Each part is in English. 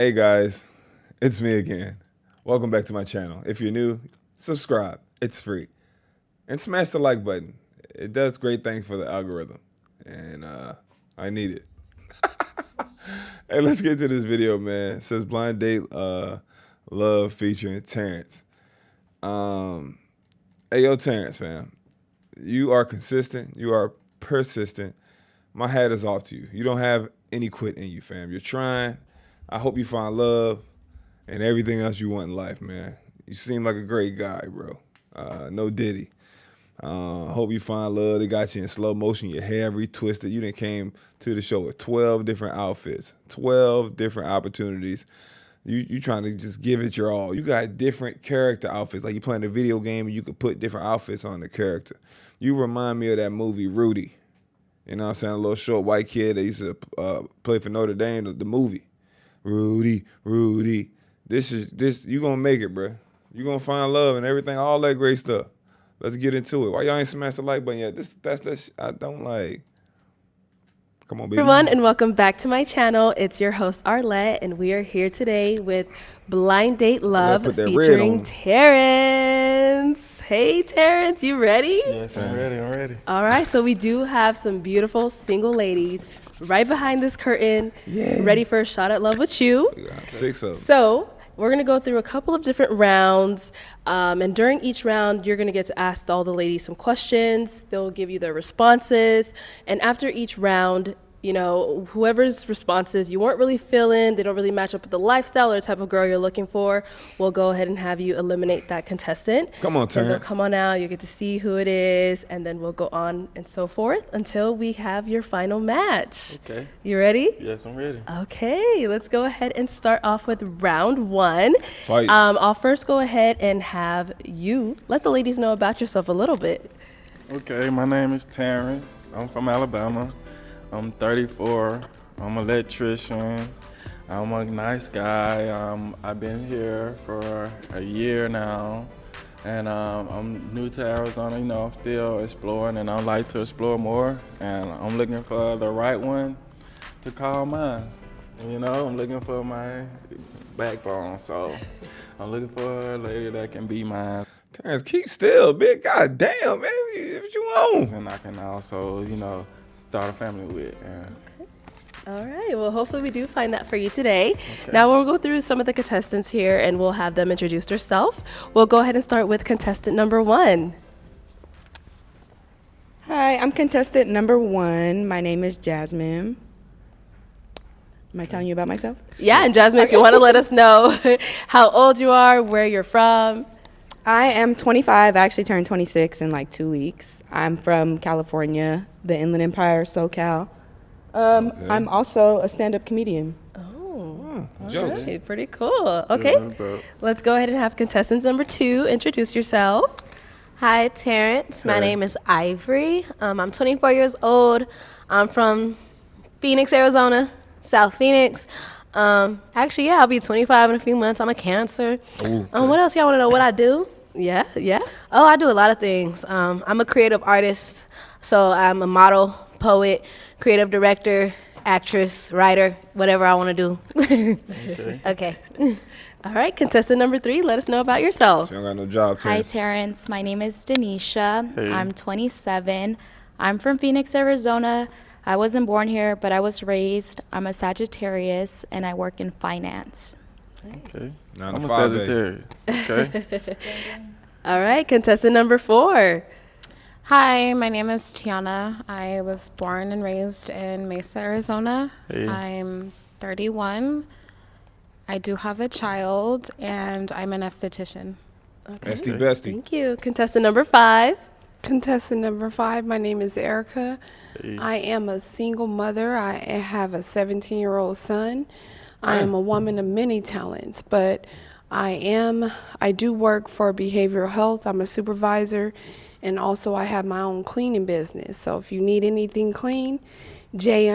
Hey guys, it's me again. Welcome back to my channel. If you're new, subscribe. It's free. And smash the like button. It does great things for the algorithm. And I need it. Hey, let's get to this video, man. It says Blind Date Love featuring Terrance. Hey, yo, Terrance, fam. You are consistent. You are persistent. My hat is off to you. You don't have any quit in you, fam. You're trying. I hope you find love and everything else you want in life, man. You seem like a great guy, bro. No Diddy. Hope you find love. They got you in slow motion. Your hair retwisted. You done came to the show with 12 different outfits, 12 different opportunities. You trying to just give it your all. You got different character outfits. Like you playing a video game and you could put different outfits on the character. You remind me of that movie, Rudy. You know what I'm saying? A little short white kid that used to play for Notre Dame, the movie. Rudy. This you gonna make it, bro. You gonna find love and everything, all that great stuff. Let's get into it. Why y'all ain't smashed the like button yet? That's I don't like. Come on, baby. Everyone, and welcome back to my channel. It's your host Arlette, and we are here today with Blind Date Love featuring Terrance. Hey, Terrance, you ready? Yes, I'm ready. All right, so we do have some beautiful single ladies right behind this curtain, ready for a shot at love with you. We got 6 of them. So we're going to go through a couple of different rounds, and during each round, you're going to get to ask all the ladies some questions. They'll give you their responses, and after each round, you know, whoever's responses you weren't really feeling, they don't really match up with the lifestyle or the type of girl you're looking for, we'll go ahead and have you eliminate that contestant. Come on, And they'll Terrance. come on out, you get to see who it is, and then we'll go on and so forth until we have your final match. Okay. You ready? Yes, I'm ready. Okay, let's go ahead and start off with round one. Fight. I'll first go ahead and have you let the ladies know about yourself a little bit. Okay, my name is Terrance. I'm from Alabama. I'm 34. I'm an electrician. I'm a nice guy. I've been here for a year now. And I'm new to Arizona, you know, I'm still exploring and I'd like to explore more. And I'm looking for the right one to call mine. You know, I'm looking for my backbone. So I'm looking for a lady that can be mine. Terrance, keep still, big. God damn, baby. What you want? And I can also, you know, start a family with. And All right, well, hopefully we do find that for you today. Now we'll go through some of the contestants here and we'll have them introduce themselves. We'll go ahead and start with contestant number one. Hi, I'm contestant number one. My name is Jasmine. Am I telling you about myself? Yeah, and Jasmine, if you want to let us know how old you are, where you're from. I am 25. I actually turned 26 in like 2 weeks. I'm from California, the Inland Empire, SoCal. I'm also a stand-up comedian. Jokes. Okay, pretty cool. Okay, let's go ahead and have contestant number two introduce yourself. Hi, Terrance. My name is Ivory. I'm 24 years old. I'm from Phoenix, Arizona, South Phoenix. Actually, yeah, I'll be 25 in a few months. I'm a Cancer. What else y'all want to know what I do? Yeah. Oh, I do a lot of things. I'm a creative artist, so I'm a model, poet, creative director, actress, writer, whatever I want to do. Okay. All right, contestant number three, let us know about yourself. She don't got no job, Hi, Terrance. Terrance. My name is Denisha. Hey. I'm 27. I'm from Phoenix, Arizona. I wasn't born here, but I was raised. I'm a Sagittarius, and I work in finance. okay. 9 I'm to a 5 day. Sagittarius. Okay. All right, contestant number four. Hi, my name is Tiana. I was born and raised in Mesa, Arizona. Hey. I'm 31. I do have a child, and I'm an esthetician. Bestie, bestie. Thank you. Contestant number five. Contestant number 5, my name is Erica. Hey. I am a single mother. I have a 17-year-old son. I am a woman of many talents, but I do work for behavioral health. I'm a supervisor, and also I have my own cleaning business. So if you need anything clean, J_E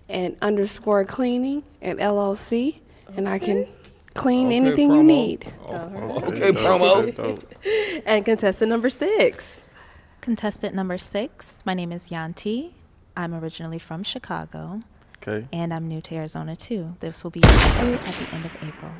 and _ cleaning at LLC, and I can clean anything you promo. need. Okay, promo. Dope. And contestant number six. Contestant number 6, my name is Yanti. I'm originally from Chicago. Okay. And I'm new to Arizona too. This will be year 2 at the end of April.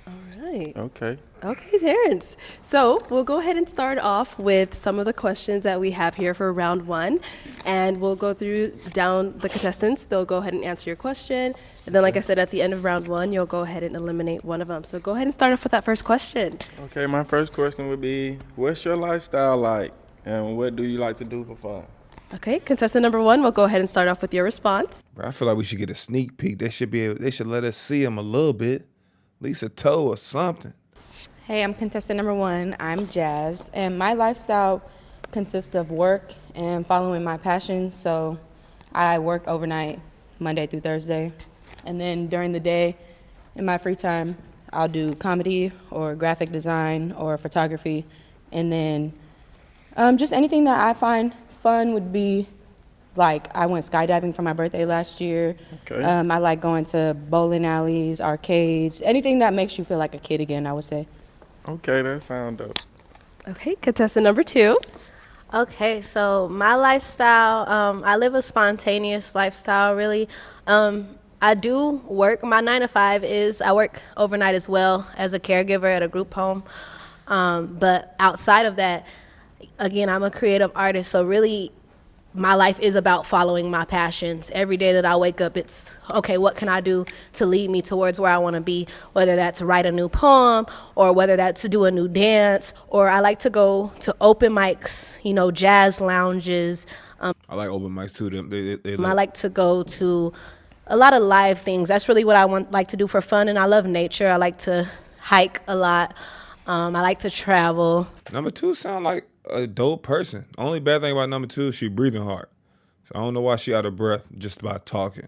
All right. Okay. Okay, Terrance. So we'll go ahead and start off with some of the questions that we have here for round 1. And we'll go through down the contestants. They'll go ahead and answer your question. And then, like I said, at the end of round 1, you'll go ahead and eliminate one of them. So go ahead and start off with that first question. Okay, my first question would be, what's your lifestyle like, and what do you like to do for fun? Okay, contestant number 1, we'll go ahead and start off with your response. Bro, I feel like we should get a sneak peek. They should let us see him a little bit, at least a toe or something. Hey, I'm contestant number 1. I'm Jazz, and my lifestyle consists of work and following my passions. So I work overnight, Monday through Thursday, and then during the day, in my free time, I'll do comedy or graphic design or photography, and then just anything that I find fun would be, like, I went skydiving for my birthday last year. Okay. I like going to bowling alleys, arcades, anything that makes you feel like a kid again, I would say. Okay, that sounds dope. Okay, contestant number 2. Okay, so my lifestyle, I live a spontaneous lifestyle, really. I do work. My 9 to 5 is, I work overnight as well as a caregiver at a group home. But outside of that, again, I'm a creative artist, so really my life is about following my passions. Every day that I wake up, it's, okay, what can I do to lead me towards where I want to be, whether that's write a new poem or whether that's do a new dance, or I like to go to open mics, you know, jazz lounges. I like open mics too. They I like to go to a lot of live things. That's really what I like to do for fun, and I love nature. I like to hike a lot. I like to travel. Number 2 sound like a dope person. Only bad thing about number 2 is she breathing hard. So I don't know why she out of breath just by talking.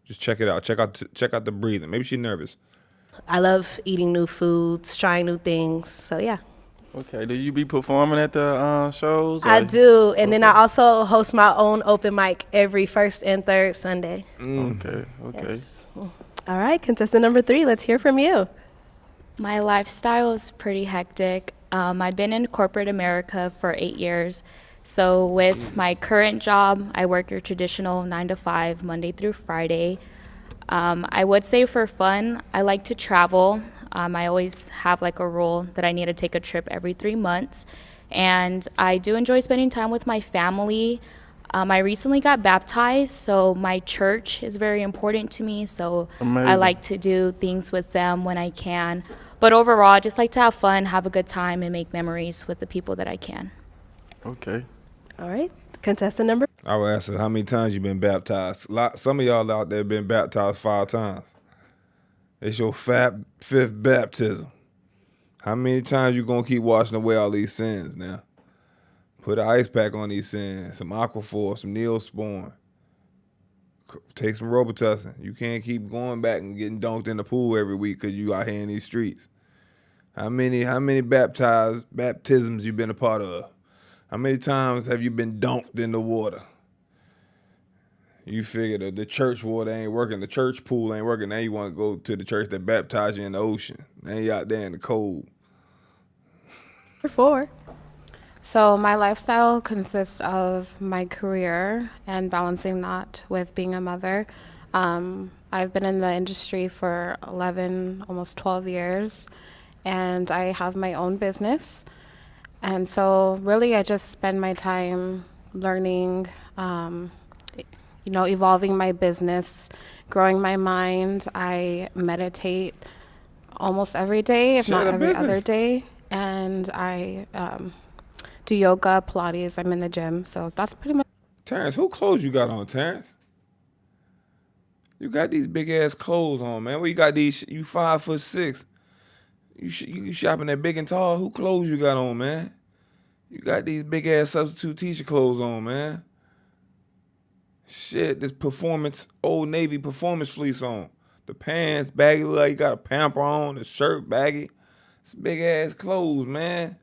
Just check it out. Check out the breathing. Maybe she's nervous. I love eating new foods, trying new things. So yeah. Okay, do you be performing at the shows? I do, and then I also host my own open mic every first and third Sunday. Okay. Yes. All right, contestant number 3, let's hear from you. My lifestyle is pretty hectic. I've been in corporate America for 8 years. So with my current job, I work your traditional 9 to 5, Monday through Friday. I would say for fun, I like to travel. I always have like a rule that I need to take a trip every 3 months. And I do enjoy spending time with my family. I recently got baptized, so my church is very important to me. So Amazing. I like to do things with them when I can. But overall, I just like to have fun, have a good time, and make memories with the people that I can. Okay. All right, contestant number. I would ask her, how many times you been baptized? Some of y'all out there been baptized 5 times. It's your 5th baptism. How many times you gonna keep washing away all these sins now? Put an ice pack on these sins, some Aquaphor, some Neosporin. Take some Robitussin. You can't keep going back and getting dunked in the pool every week because you out here in these streets. How many baptisms you been a part of? How many times have you been dunked in the water? You figure that the church water ain't working, the church pool ain't working. Now you want to go to the church that baptized you in the ocean. Now you out there in the cold. Number 4. So my lifestyle consists of my career and balancing that with being a mother. I've been in the industry for 11, almost 12 years, and I have my own business. And so really I just spend my time learning, evolving my business, growing my mind. I meditate almost every day, if not every other day. And I do yoga, Pilates. I'm in the gym. So that's pretty much. Terrance, who clothes you got on, Terrance? You got these big ass clothes on, man. Where you got these? You 5'6". You shopping that big and tall? Who clothes you got on, man? You got these big ass substitute teacher clothes on, man. Shit, this Old Navy performance fleece on. The pants baggy, like you got a pamper on. The shirt baggy. It's big ass clothes, man.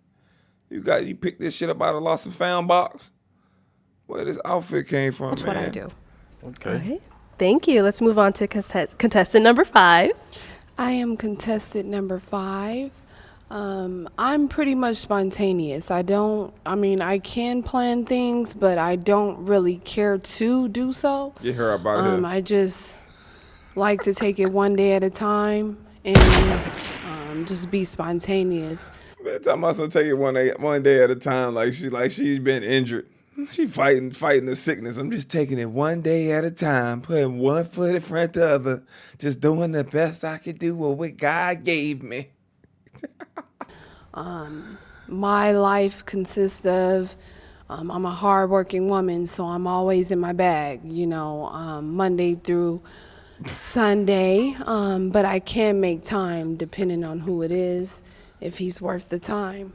You picked this shit up out of Lost and Found box? Where this outfit came from, That's man? what I do. Okay. Thank you. Let's move on to contestant number 5. I am contestant number 5. I'm pretty much spontaneous. I can plan things, but I don't really care to do so. Get her up out of here. I just like to take it one day at a time and just be spontaneous. Man, talking about some take it one day at a time, like she's been injured. She fighting the sickness. I'm just taking it one day at a time, putting one foot in front of the other, just doing the best I could do with what God gave me. My life consists of, I'm a hardworking woman, so I'm always in my bag, Monday through Sunday. But I can make time depending on who it is, if he's worth the time.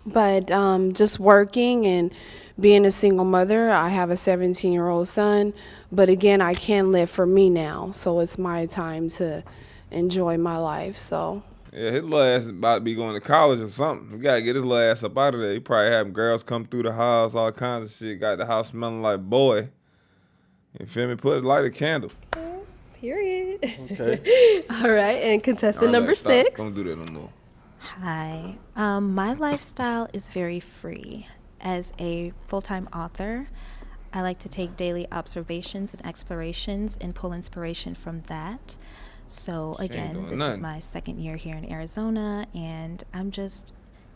But just working and being a single mother, I have a 17-year-old son. But again, I can live for me now, so it's my time to enjoy my life. So. Yeah, his little ass is about to be going to college or something. We gotta get his little ass up out of there. He probably having girls come through the house, all kinds of shit. Got the house smelling like boy. You feel me? Light a candle. Period. Okay. All right, and contestant All right, number stop. 6. Don't do that no more. Hi. My lifestyle is very free. As a full-time author, I like to take daily observations and explorations and pull inspiration from that. So again, doing this is nothing. my second year here in Arizona, and I'm just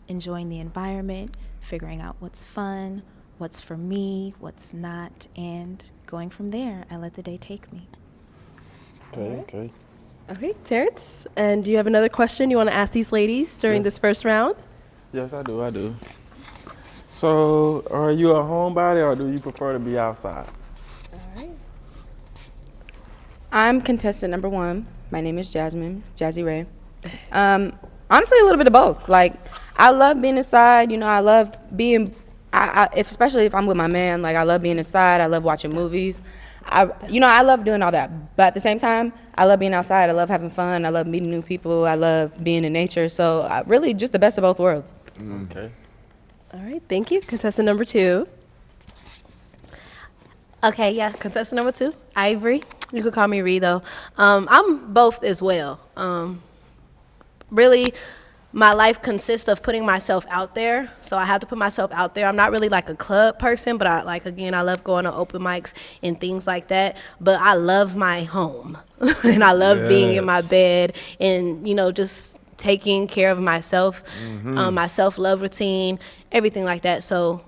enjoying the environment, figuring out what's fun, what's for me, what's not, and going from there. I let the day take me. Okay. Okay, Terrance, and do you have another question you want to ask these ladies during this first round? Yes, I do. So, are you a homebody or do you prefer to be outside? I'm contestant number 1. My name is Jasmine, Jazzy Ray. Honestly, a little bit of both. Like, I love being inside. I love being, especially if I'm with my man. Like, I love being inside. I love watching movies. I love doing all that. But at the same time, I love being outside. I love having fun. I love meeting new people. I love being in nature. So, really, just the best of both worlds. Okay. All right, thank you. Contestant number 2. Okay, yeah, contestant number 2, Ivory. You could call me Ree, though. I'm both as well. Really, my life consists of putting myself out there, so I have to put myself out there. I'm not really like a club person, but I love going to open mics and things like that. But I love my home, and I love being in my bed and, just taking care of myself, my self-love routine, everything like that. So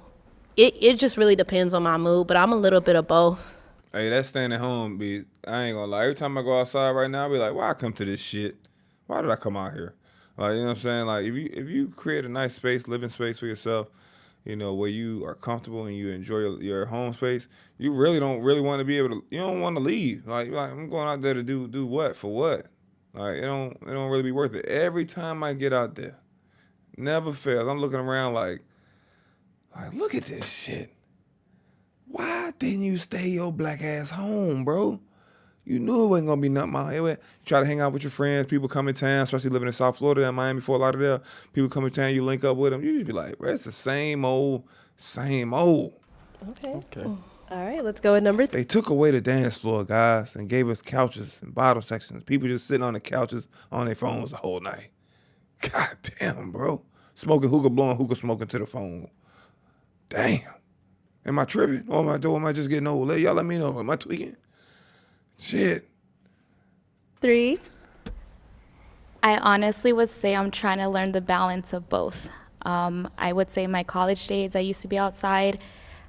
it just really depends on my mood, but I'm a little bit of both. Hey, that staying at home I ain't gonna lie. Every time I go outside right now, I be like, why I come to this shit? Why did I come out here? Like, you know what I'm saying? Like, if you create a nice space, living space for yourself, where you are comfortable and you enjoy your home space, you really don't want to be able to. You don't want to leave. Like I'm going out there to do what for what? Like it don't really be worth it. Every time I get out there, never fails. I'm looking around like look at this shit. Why didn't you stay your black ass home, bro? You knew it wasn't gonna be nothing out here. You try to hang out with your friends, people come in town, especially living in South Florida and Miami, Fort Lauderdale. People come in town, you link up with them. You just be like, bro, it's the same old. Okay. All right, let's go with number 3. They took away the dance floor, guys, and gave us couches and bottle sections. People just sitting on the couches on their phones the whole night. God damn, bro. Smoking hookah, blowing hookah, smoking to the phone. Damn. Am I tripping? Or am I just getting old? Y'all let me know. Am I tweaking? Shit. 3. I honestly would say I'm trying to learn the balance of both. I would say my college days, I used to be outside.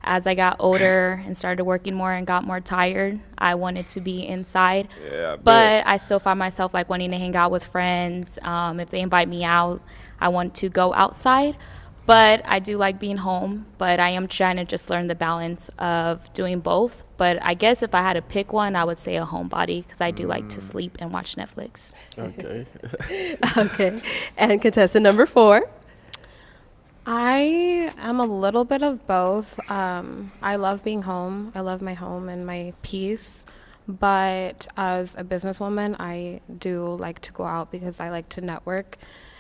As I got older and started working more and got more tired, I wanted to be inside. Yeah, but I still find myself like wanting to hang out with friends. If they invite me out, I want to go outside. But I do like being home, but I am trying to just learn the balance of doing both. But I guess if I had to pick one, I would say a homebody because I do like to sleep and watch Netflix. Okay. Okay. And contestant number 4. I am a little bit of both. I love being home. I love my home and my peace. But as a businesswoman, I do like to go out because I like to network.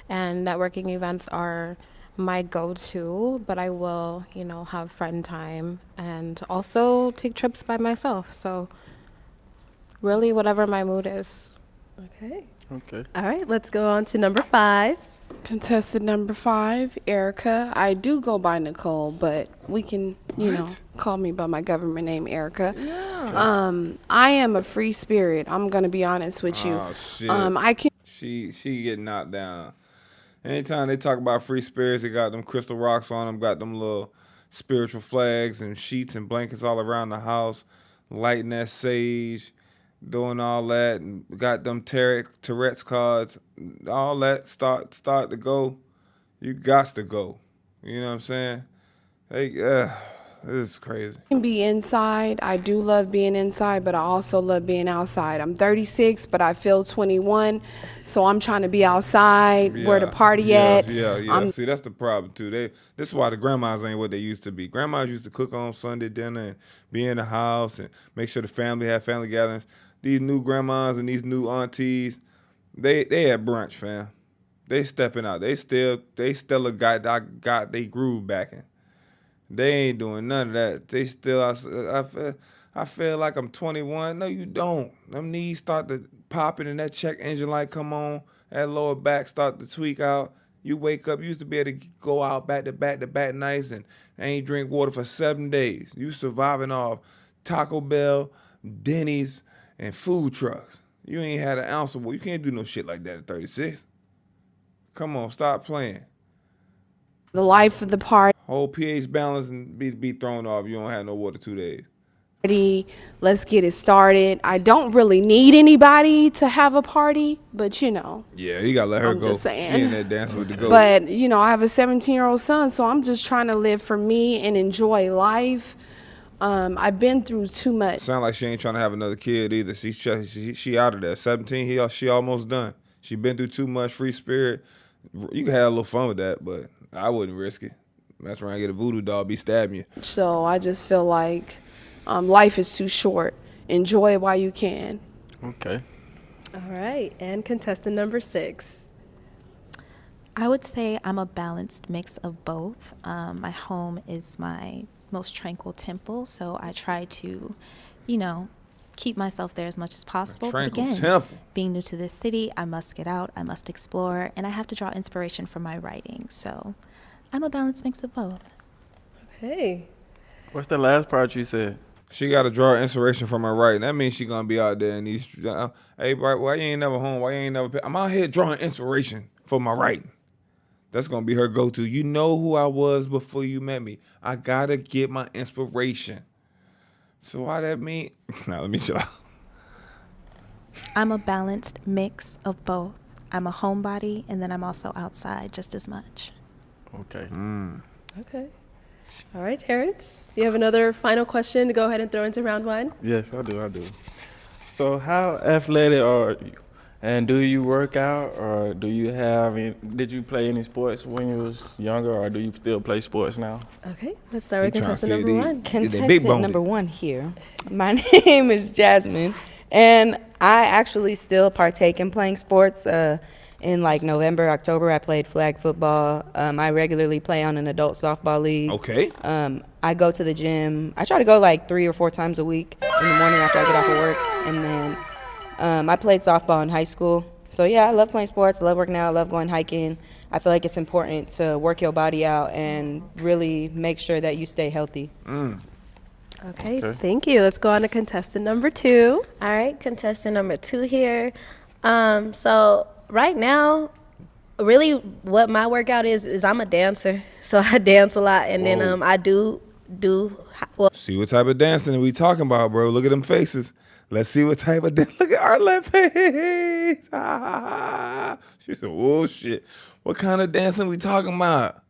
And networking events are my go-to, but I will, have friend time and also take trips by myself. So really whatever my mood is. Okay. Okay. All right, let's go on to number 5. Contestant number 5, Erica. I do go by Nicole, but we can, call me by my government name, Erica. Yeah. I am a free spirit. I'm gonna be honest with you. Oh shit. I can. She get knocked down. Anytime they talk about free spirits, they got them crystal rocks on them, got them little spiritual flags and sheets and blankets all around the house, lighting that sage, doing all that, and got them Terrance cards, all that start to go. You got to go. You know what I'm saying? Hey, this is crazy. Can be inside. I do love being inside, but I also love being outside. I'm 36, but I feel 21, so I'm trying to be outside. Where the party at? Yeah. See, that's the problem too. This is why the grandmas ain't what they used to be. Grandmas used to cook on Sunday dinner and be in the house and make sure the family had family gatherings. These new grandmas and these new aunties, they had brunch, fam. They stepping out. They still got they groove back in. They ain't doing none of that. They still, I feel like I'm 21. No, you don't. Them knees start to popping and that check engine light come on. That lower back start to tweak out. You wake up, you used to be able to go out back to back nights and ain't drink water for 7 days. You surviving off Taco Bell, Denny's, and food trucks. You ain't had an ounce of water. You can't do no shit like that at 36. Come on, stop playing. The life of the party. Whole pH balance and be thrown off. You don't have no water 2 days. Let's get it started. I don't really need anybody to have a party, but Yeah, you gotta let her I'm go. just saying. She in there dancing with the ghost. But I have a 17-year-old son, so I'm just trying to live for me and enjoy life. I've been through too much. Sound like she ain't trying to have another kid either. She out of there. 17, she almost done. She been through too much. Free spirit. You can have a little fun with that, but I wouldn't risk it. That's where I get a voodoo doll be stabbing you. So I just feel like life is too short. Enjoy it while you can. Okay. All right, and contestant number 6. I would say I'm a balanced mix of both. My home is my most tranquil temple, so I try to, keep myself there as much as possible. But again, temple. being new to this city, I must get out, I must explore, and I have to draw inspiration from my writing. So I'm a balanced mix of both. Okay. What's the last part you said? She got to draw inspiration from her writing. That means she gonna be out there in these. Hey, bro, why you ain't never home? Why you ain't never? I'm out here drawing inspiration for my writing. That's gonna be her go-to. You know who I was before you met me. I gotta get my inspiration. So why that mean? Now let me chill out. I'm a balanced mix of both. I'm a homebody, and then I'm also outside just as much. Okay. Okay. All right, Terrance, do you have another final question to go ahead and throw into round 1? Yes, I do. So how athletic are you? And do you work out, or did you play any sports when you was younger, or do you still play sports now? Okay, let's start with contestant number 1. Contestant number 1 here. My name is Jasmine, and I actually still partake in playing sports. In November, October, I played flag football. I regularly play on an adult softball league. Okay. I go to the gym. I try to go 3 or 4 times a week in the morning after I get off of work. And then I played softball in high school. So, yeah, I love playing sports. I love working out. I love going hiking. I feel like it's important to work your body out and really make sure that you stay healthy. Okay, thank you. Let's go on to contestant number 2. All right, contestant number 2 here. So right now, really what my workout is I'm a dancer. So I dance a lot, and then I do well. See what type of dancing we talking about, bro. Look at them faces. Let's see what type of dance. Look at our left face. She said, "Oh shit. What kind of dancing we talking about?"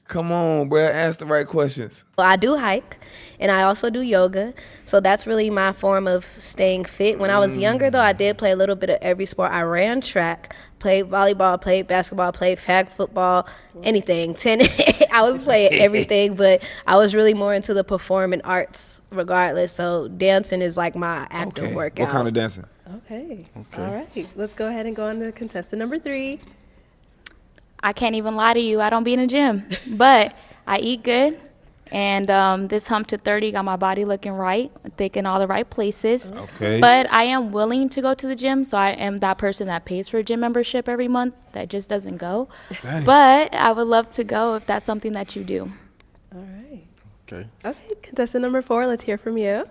Come on, bro. Ask the right questions. I do hike, and I also do yoga. So that's really my form of staying fit. When I was younger, though, I did play a little bit of every sport. I ran track, played volleyball, played basketball, played flag football, anything, tennis. I was playing everything, but I was really more into the performing arts regardless. So dancing is my active workout. What kind of dancing? Okay. All right, let's go ahead and go on to contestant number 3. I can't even lie to you. I don't be in the gym, but I eat good. And this hump to 30 got my body looking right, thick in all the right places. Okay. But I am willing to go to the gym, so I am that person that pays for a gym membership every month that just doesn't go. Dang. But I would love to go if that's something that you do. All right. Okay. Okay, contestant number 4, let's hear from you.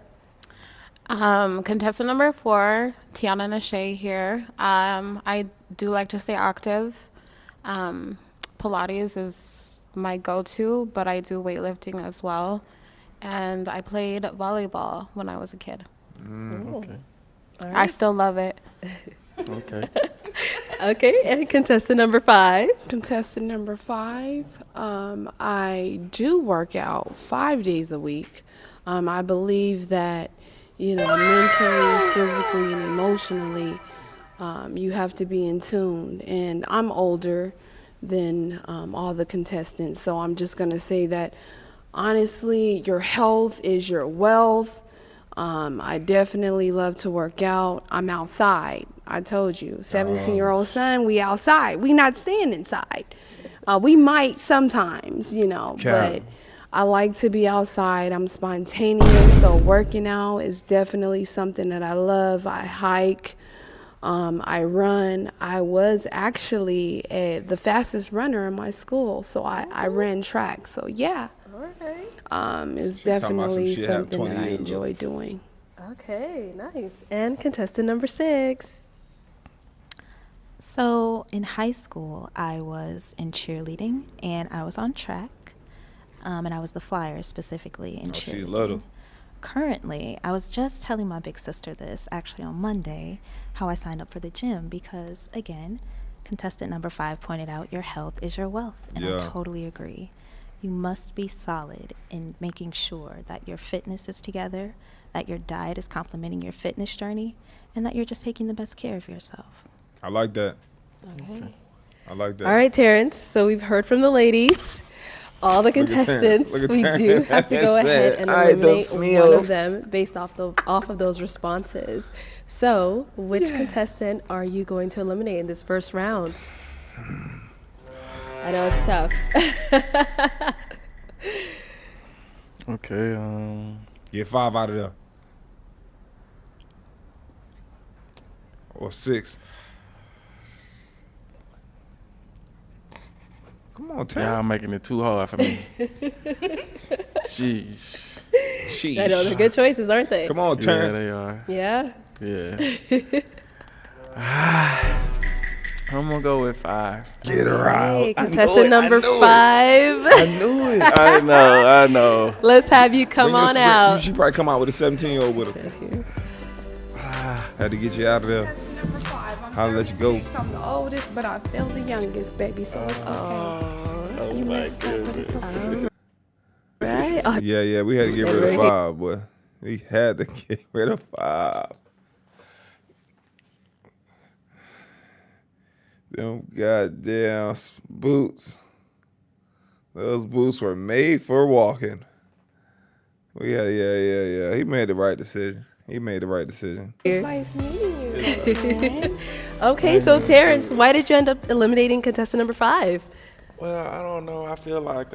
Contestant number 4, Tiana Nashe here. I do like to stay active. Pilates is my go-to, but I do weightlifting as well. And I played volleyball when I was a kid. Okay. All I right. still love it. Okay. Okay, and contestant number 5. Contestant number 5, I do work out 5 days a week. I believe that, mentally, physically, and emotionally, you have to be in tune. And I'm older than all the contestants, so I'm just going to say that, honestly, your health is your wealth. I definitely love to work out. I'm outside. I told you, 17-year-old son, we outside. We not staying inside. We might sometimes, but I like to be outside. I'm spontaneous, so working out is definitely something that I love. I hike. I run. I was actually the fastest runner in my school, so I ran track. So yeah, it's definitely she had something 20 that I years ago. enjoy doing. Okay, nice. And contestant number 6. So in high school, I was in cheerleading and I was on track. And I was the flyer specifically in She cheerleading. little. Currently, I was just telling my big sister this actually on Monday, how I signed up for the gym because, again, contestant number 5 pointed out your health is your wealth. And Yeah. I totally agree. You must be solid in making sure that your fitness is together, that your diet is complementing your fitness journey, and that you're just taking the best care of yourself. I like that. Okay. I like that. All right, Terrance. So we've heard from the ladies. All the at Terrance. contestants, Look at we Terrance. do have to go ahead and Ay, eliminate Dios one mío. of them based off of those responses. So, which contestant are you going to eliminate in this first round? I know it's tough. Okay. Get 5 out of there. Or 6. Come on, Y'all Terrance. making it too hard for me. Jeez. Sheesh. I know they're good choices, aren't they? Come on, Yeah, Terrance. they are. Yeah. Yeah. I'm gonna go with 5. Get her Hey, out. contestant number 5. I knew it. I know. Let's have you come Bring your on sprint. out. She probably come out with a 17-year-old with her. Had to get you out of there. Contestant number 5, I'm I'll let you go. 36. I'm the oldest, but I feel the youngest, baby, so it's okay. Oh You my messed up, but it's okay. Right? Oh, Yeah, we had to get rid of 5, boy. We had to get rid of 5. Them goddamn boots. Those boots were made for walking. Yeah. He made the right decision. It's nice meeting you. okay, so Terrance, why did you end up eliminating contestant number 5? Well, I don't know. I feel like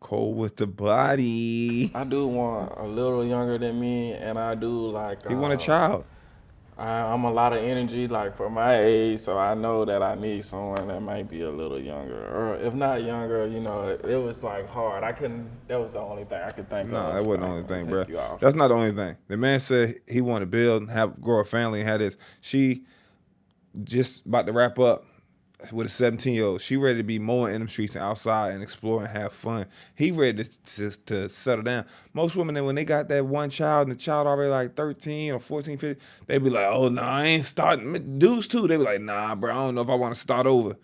Cold with the body. I do want a little younger than me, and I do like. He want a child. I'm a lot of energy, like for my age, so I know that I need someone that might be a little younger, or if not younger, it was like hard. That was the only thing I could think of. No, that wasn't the only to thing, take bro. you off. That's not the only thing. The man said he wanted to build, grow a family, and have this. She just about to wrap up with a 17-year-old. She ready to be mowing in them streets and outside and explore and have fun. He ready to settle down. Most women, when they got that one child and the child already like 13 or 14, 15, they be like, oh, no, I ain't starting. Dudes, too, they be like, nah, bro, I don't know if I want to start over.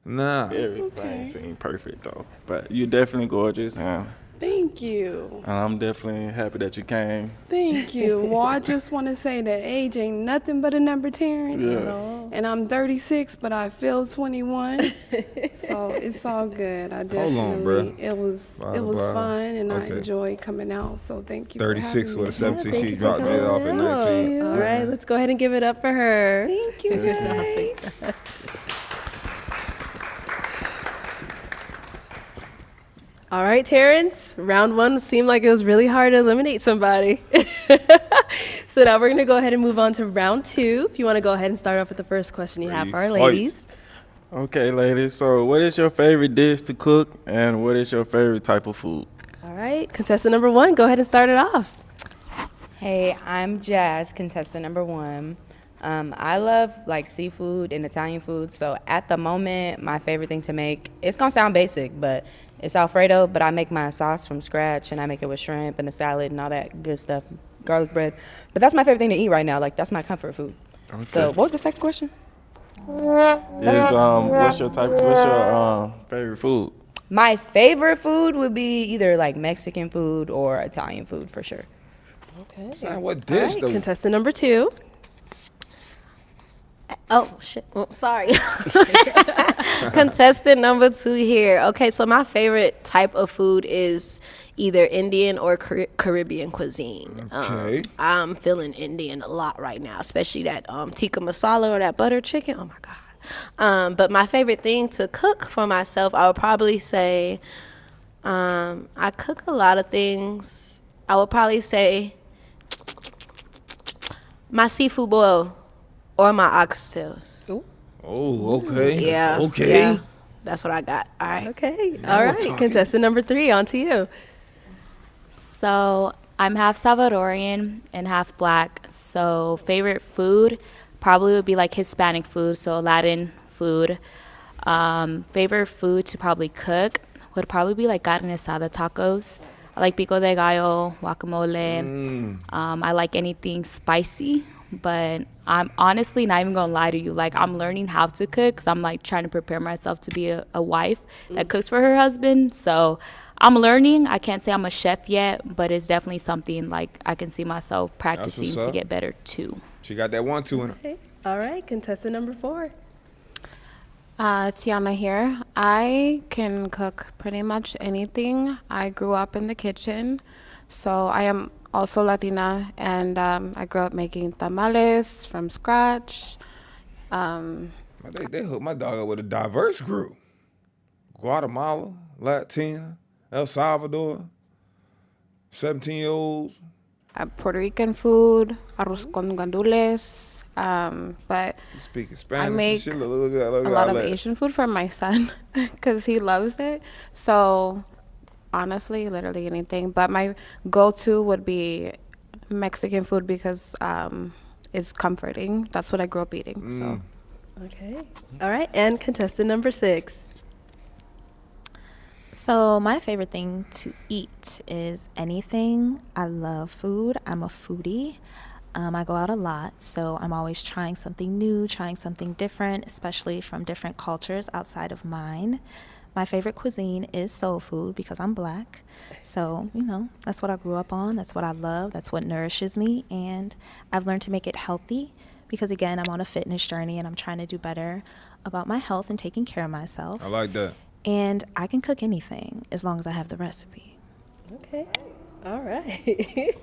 Nah. Everything seemed perfect, though. But you're definitely gorgeous, and Thank you. I'm definitely happy that you came. Thank you. Well, I just want to say that age ain't nothing but a number, Terrance. Yeah. And I'm 36, but I feel 21. So it's all good. I definitely, Hold on, bruh. it was Bye. fun, and I Okay. enjoyed coming out. So thank you 36 for having with a me. 17. thank She you for dropped it coming off at out. 19. All right, let's go ahead and give it up for her. Thank you, guys. All right, Terrance, round one seemed like it was really hard to eliminate somebody. So now we're going to go ahead and move on to round two. If you want to go ahead and start off with the first question you have for our ladies. Okay, ladies. So, what is your favorite dish to cook, and what is your favorite type of food? All right, contestant number one, go ahead and start it off. Hey, I'm Jazz, contestant number one. I love like seafood and Italian food. So at the moment, my favorite thing to make, it's gonna sound basic, but it's Alfredo. But I make my sauce from scratch, and I make it with shrimp and a salad and all that good stuff, garlic bread. But that's my favorite thing to eat right now. Like that's my comfort food. Okay. So what was the second question? What's your favorite food? My favorite food would be either like Mexican food or Italian food for sure. Okay. Son, what All dish right, though? contestant number two. Oh, shit. Oh, sorry. Contestant number two here. Okay, so my favorite type of food is either Indian or Caribbean cuisine. Okay. I'm feeling Indian a lot right now, especially that tikka masala or that butter chicken. Oh, my God. But my favorite thing to cook for myself, I would probably say I cook a lot of things. I would probably say my seafood boil or my oxtails. Oh, okay. Yeah. Okay. Yeah. That's what I got. All right. Okay. Now All we're right, talking. contestant number three, on to you. So I'm half Salvadorian and half black. So favorite food probably would be like Hispanic food, so Latin food. Favorite food to probably cook would probably be like carne asada tacos. I like pico de gallo, guacamole. I like anything spicy, but I'm honestly not even gonna lie to you. Like I'm learning how to cook because I'm like trying to prepare myself to be a wife that cooks for her husband. So I'm learning. I can't say I'm a chef yet, but it's definitely something like I can see myself practicing what's to up. get better too. She got that 1-2 in her. Okay. All right, contestant number four. Tiana here. I can cook pretty much anything. I grew up in the kitchen, so I am also Latina, and I grew up making tamales from scratch. They hooked my dog up with a diverse group. Guatemala, Latina, El Salvador, 17-year-olds. Puerto Rican food, arroz con gandules. But You speaking Spanish I and make shit. Look at a lot of that. Asian food for my son because he loves it. So honestly, literally anything. But my go-to would be Mexican food because it's comforting. That's what I grew up eating. So Okay. All right, and contestant number six. So my favorite thing to eat is anything. I love food. I'm a foodie. I go out a lot, so I'm always trying something new, trying something different, especially from different cultures outside of mine. My favorite cuisine is soul food because I'm black. So, that's what I grew up on. That's what I love. That's what nourishes me. And I've learned to make it healthy because, again, I'm on a fitness journey and I'm trying to do better about my health and taking care of myself. I like that. And I can cook anything as long as I have the recipe. Okay. All right.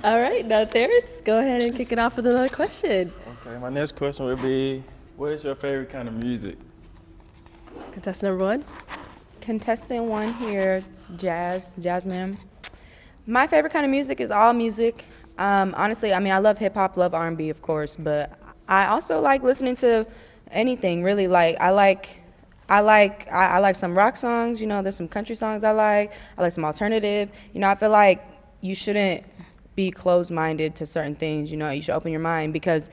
All right, now Terrance, go ahead and kick it off with another question. Okay, my next question would be, what is your favorite kind of music? Contestant number one. Contestant one here, Jasmine. My favorite kind of music is all music. Honestly, I love hip hop, love R&B, of course, but I also like listening to anything. Really, like I like some rock songs. There's some country songs I like. I like some alternative. I feel like you shouldn't be closed-minded to certain things. You should open your mind because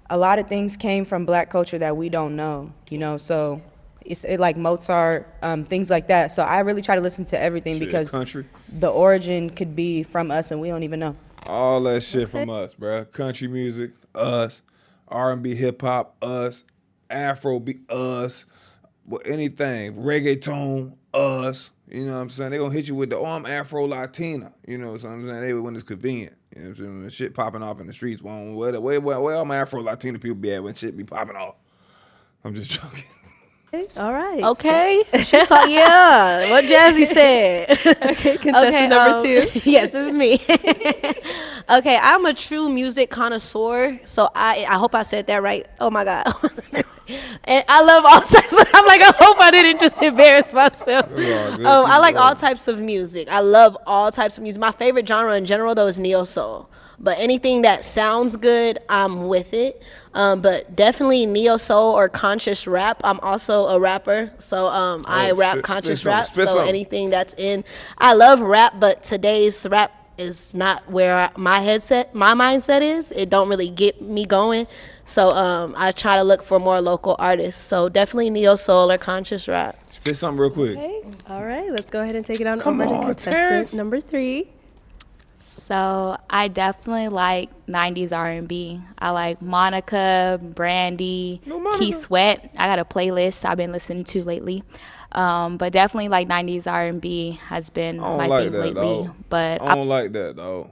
a lot of things came from black culture that we don't know. So it's like Mozart, things like that. So I really try to listen to everything because country. the origin could be from us and we don't even know. All that shit from us, bruh. Country music, us. R&B, hip hop, us. Afro, us. Well, anything. Reggaeton, us. You know what I'm saying? They gonna hit you with the I'm Afro Latina. You know what I'm saying? They when it's convenient. You know what I'm saying? When shit popping off in the streets. Where all my Afro Latina people be at when shit be popping off? I'm just joking. Okay. All right. Okay. She talk, yeah. What Jazzy said. Okay, contestant number two. Yes, this is me. Okay, I'm a true music connoisseur, so I hope I said that right. Oh my God. And I love all types of, I'm like, I hope I didn't just embarrass myself. It's all good. I like Keep all going. types of music. I love all types of music. My favorite genre in general, though, is neo soul. But anything that sounds good, I'm with it. But definitely neo soul or conscious rap. I'm also a rapper, so I rap spit conscious something, rap. spit So something. anything that's in, I love rap, but today's rap is not where my mindset is. It don't really get me going. So I try to look for more local artists. So definitely neo soul or conscious rap. Spit something real quick. Okay. All right. Let's go ahead and take it on Come over on, to contestant Terrance. number 3. So I definitely like 90s R&B. I like Monica, Brandy, No, Monica. Key Sweat. I got a playlist I've been listening to lately. But definitely like 90s R&B has been I don't my like thing that, lately. dog. But I don't like that, dog.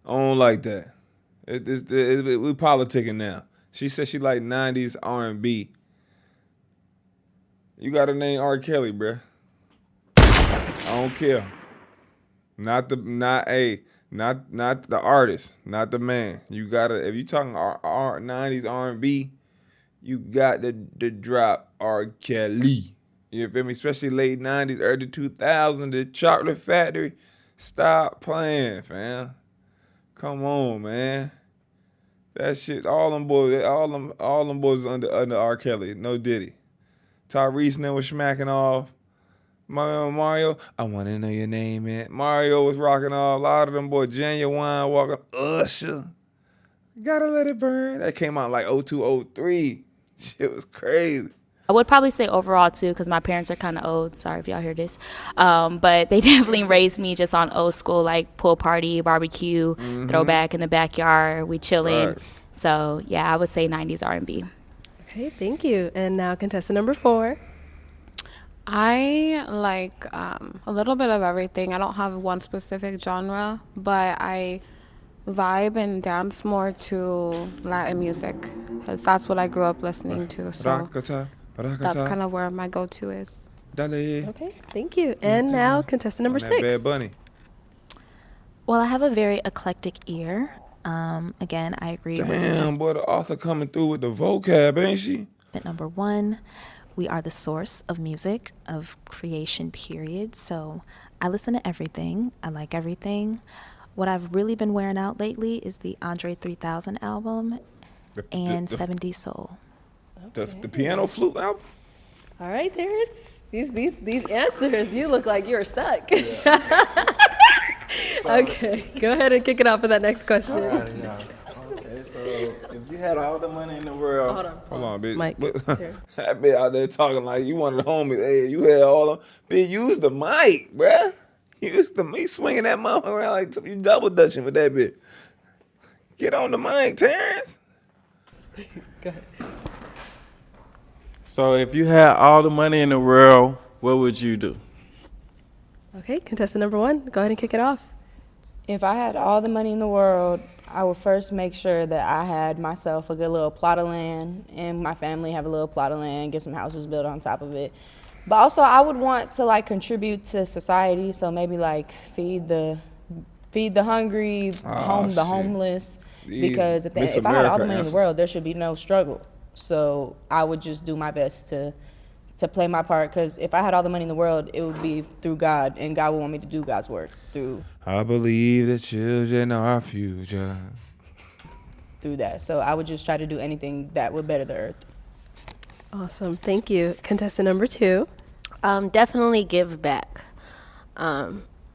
I don't like that. We politicking now. She said she like 90s R&B. You got to name R. Kelly, bruh. I don't care. Not the artist, not the man. You gotta, if you talking 90s R&B, you got to drop R. Kelly. You feel me? Especially late 90s, early 2000s, the Chocolate Factory. Stop playing, fam. Come on, man. That shit, all them boys under R. Kelly. No Diddy. Tyrese and them was smacking off. Mario, I want to know your name, man. Mario was rocking off. A lot of them boys, Genuine walking. Usher. Gotta let it burn. That came out like 02, 03. Shit was crazy. I would probably say overall too, because my parents are kind of old. Sorry if y'all hear this, but they definitely raised me just on old school, like pool party, barbecue, throwback in the backyard, we chilling. Right. So yeah, I would say 90s R&B. Okay. Thank you. And now contestant number 4. I like a little bit of everything. I don't have one specific genre, but I vibe and dance more to Latin music because that's what I grew up listening to. So that's kind of where my go-to is. Dale. Okay. Thank you. And now contestant number On that 6. Bad Bunny. Well, I have a very eclectic ear. Again, I agree with Damn, boy, the author coming through with the vocab, ain't she? contestant number 1. We are the source of music, of creation, period. So I listen to everything. I like everything. What I've really been wearing out lately is the Andre 3000 album and 70s Soul. The piano flute album? All right, Terrance. These answers, you look like you're stuck. Okay, go ahead and kick it off with that next question. Okay, so if you had all the money in the world, Hold on, bitch. Mike, here. That bitch out there talking like you one of the homies. Hey, you had all them. Bitch, use the mic, bruh. Use the mic. Swinging that mouth around like you double dutching with that bitch. Get on the mic, Terrance. Go ahead. so if you had all the money in the world, what would you do? Okay, contestant number 1, go ahead and kick it off. If I had all the money in the world, I would first make sure that I had myself a good little plot of land and my family have a little plot of land, get some houses built on top of it. But also I would want to like contribute to society, so maybe like feed the hungry, home the shit. homeless, These because if Miss I had all America the money in the answers. world, there should be no struggle. So I would just do my best to play my part, because if I had all the money in the world, it would be through God, and God would want me to do God's work through I believe the children are our future. that. So I would just try to do anything that would better the earth. Awesome, thank you. Contestant number 2. Definitely give back.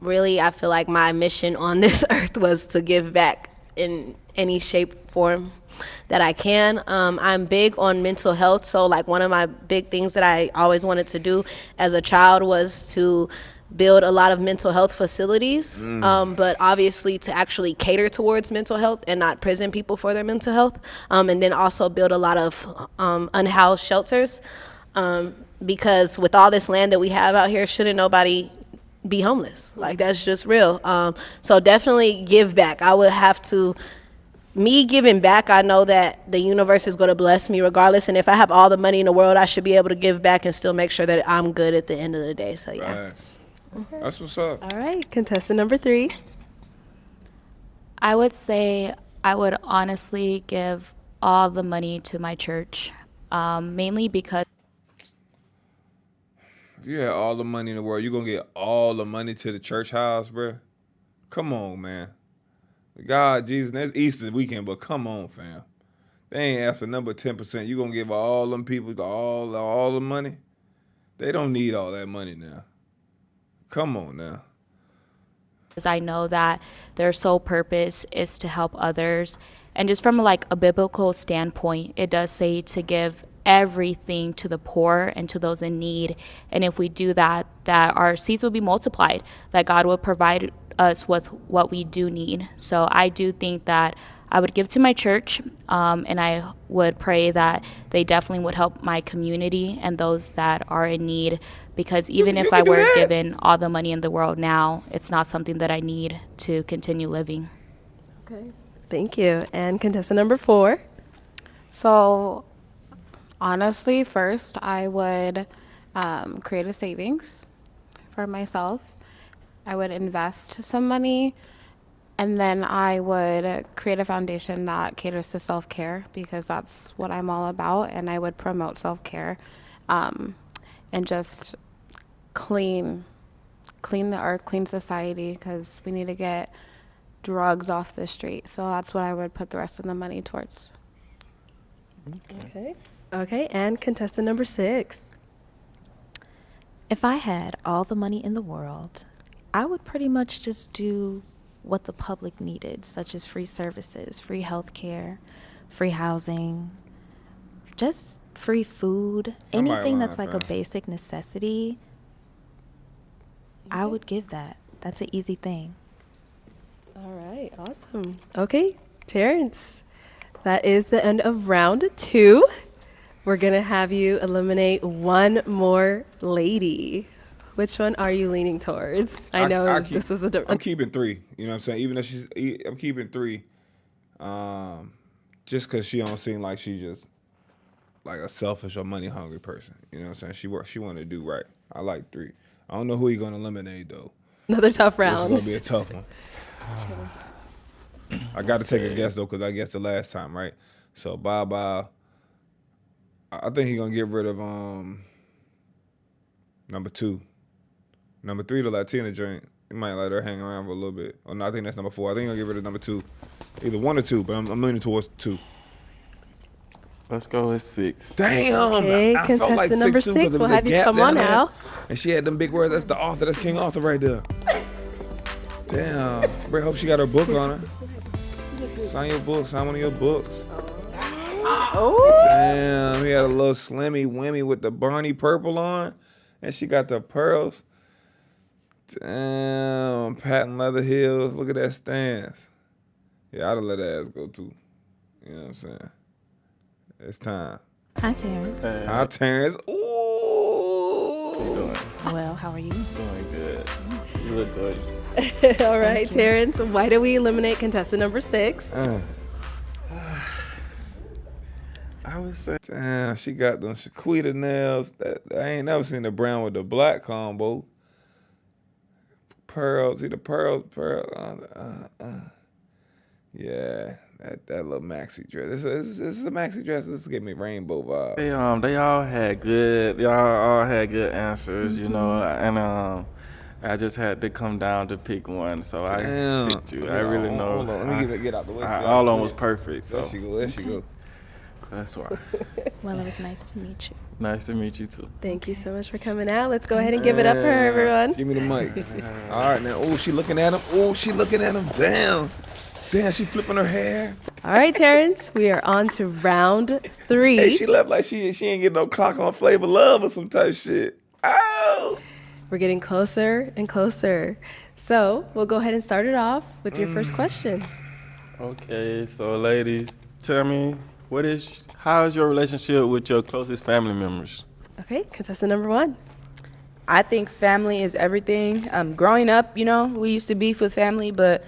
Really, I feel like my mission on this earth was to give back in any shape, form that I can. I'm big on mental health, so like one of my big things that I always wanted to do as a child was to build a lot of mental health facilities, but obviously to actually cater towards mental health and not prison people for their mental health, and then also build a lot of unhoused shelters, because with all this land that we have out here, shouldn't nobody be homeless? Like, that's just real. So definitely give back. I would have to, me giving back, I know that the universe is going to bless me regardless, and if I have all the money in the world, I should be able to give back and still make sure that I'm good at the end of the day. So yeah. Nice. That's what's up. All right, contestant number 3. I would say I would honestly give all the money to my church. mainly because If you had all the money in the world, you gonna get all the money to the church house, bruh? Come on, man. God, Jesus, that's Easter weekend, but come on, fam. They ain't asked for number 10%. You gonna give all them people all the money? They don't need all that money now. Come on now. I know that their sole purpose is to help others. And just from like a biblical standpoint, it does say to give everything to the poor and to those in need. And if we do that, that our seeds will be multiplied, that God will provide us with what we do need. So I do think that I would give to my church, and I would pray that they definitely would help my community and those that are in need, because even if I were given all the money in the world now, it's not something that I need to continue living. Okay. Thank you. And contestant number 4. So, honestly, first I would create a savings for myself. I would invest some money, and then I would create a foundation that caters to self-care, because that's what I'm all about, and I would promote self-care, and just clean the earth, clean society, because we need to get drugs off the street. So that's what I would put the rest of the money towards. Okay. Okay. And contestant number 6. If I had all the money in the world, I would pretty much just do what the public needed, such as free services, free healthcare, free housing, just free food, Somebody anything lying, that's like a fam. basic necessity. I would give that. That's an easy thing. All right. Awesome. Okay. Terrance, that is the end of round 2. We're going to have you eliminate one more lady. Which one are you leaning towards? I know this was a I'm keeping 3. You know what I'm saying? Even if I'm keeping 3. Just because she don't seem like she just like a selfish or money hungry person. You know what I'm saying? She want to do right. I like 3. I don't know who he gonna eliminate though. Another tough This is round. gonna be a tough one. I got to take a guess though, because I guessed the last time, right? So bye. I think he gonna get rid of number 2. Number 3, the Latina joint. He might let her hang around for a little bit. Oh no, I think that's number 4. I think he'll get rid of number 2. Either 1 or 2, but I'm leaning towards 2. Let's go with 6. Damn. Okay, I felt like contestant number 6 too, 6. 'cause it We'll was a have you gap come on down there. now. And she had them big words. That's the author. That's King Arthur right there. Damn. Bro, hope she got her book on her. Sign your book. Sign one of your books. Oh. Damn. He had a little slimmy wimmy with the Barney purple on. And she got the pearls. Damn. Patent leather heels. Look at that stance. Yeah, I'd have let her ass go too. You know what I'm saying? It's time. Hi, Terrance. Hi, Terrance. Ooh. Well, how are you? Doing good. You look good. All right, Terrance, why do we eliminate contestant number 6? I would say Damn, she got them Shaquita nails. I ain't never seen the brown with the black combo. Pearls, see the pearl. Yeah, that little maxi dress. This is a maxi dress. This give me rainbow vibes. they all had good answers, you know, and I just had to come down to pick one, so Damn. I picked you. I really know. Hold on. Let me get out the way. All of them was perfect, so There she go. that's why. Well, it was nice to meet you. Nice to meet you too. Thank you so much for coming out. Let's go ahead and give it up for her, everyone. Give me the mic. All right, now. Oh, she looking at him. Damn, she flipping her hair. All right, Terrance, we are on to round 3. Hey, she left like she ain't get no clock on Flavor Love or some type shit. Ow! We're getting closer and closer. So we'll go ahead and start it off with your first question. Okay, so ladies, tell me, how is your relationship with your closest family members? Okay, contestant number 1. I think family is everything. Growing up, you know, we used to beef with family, but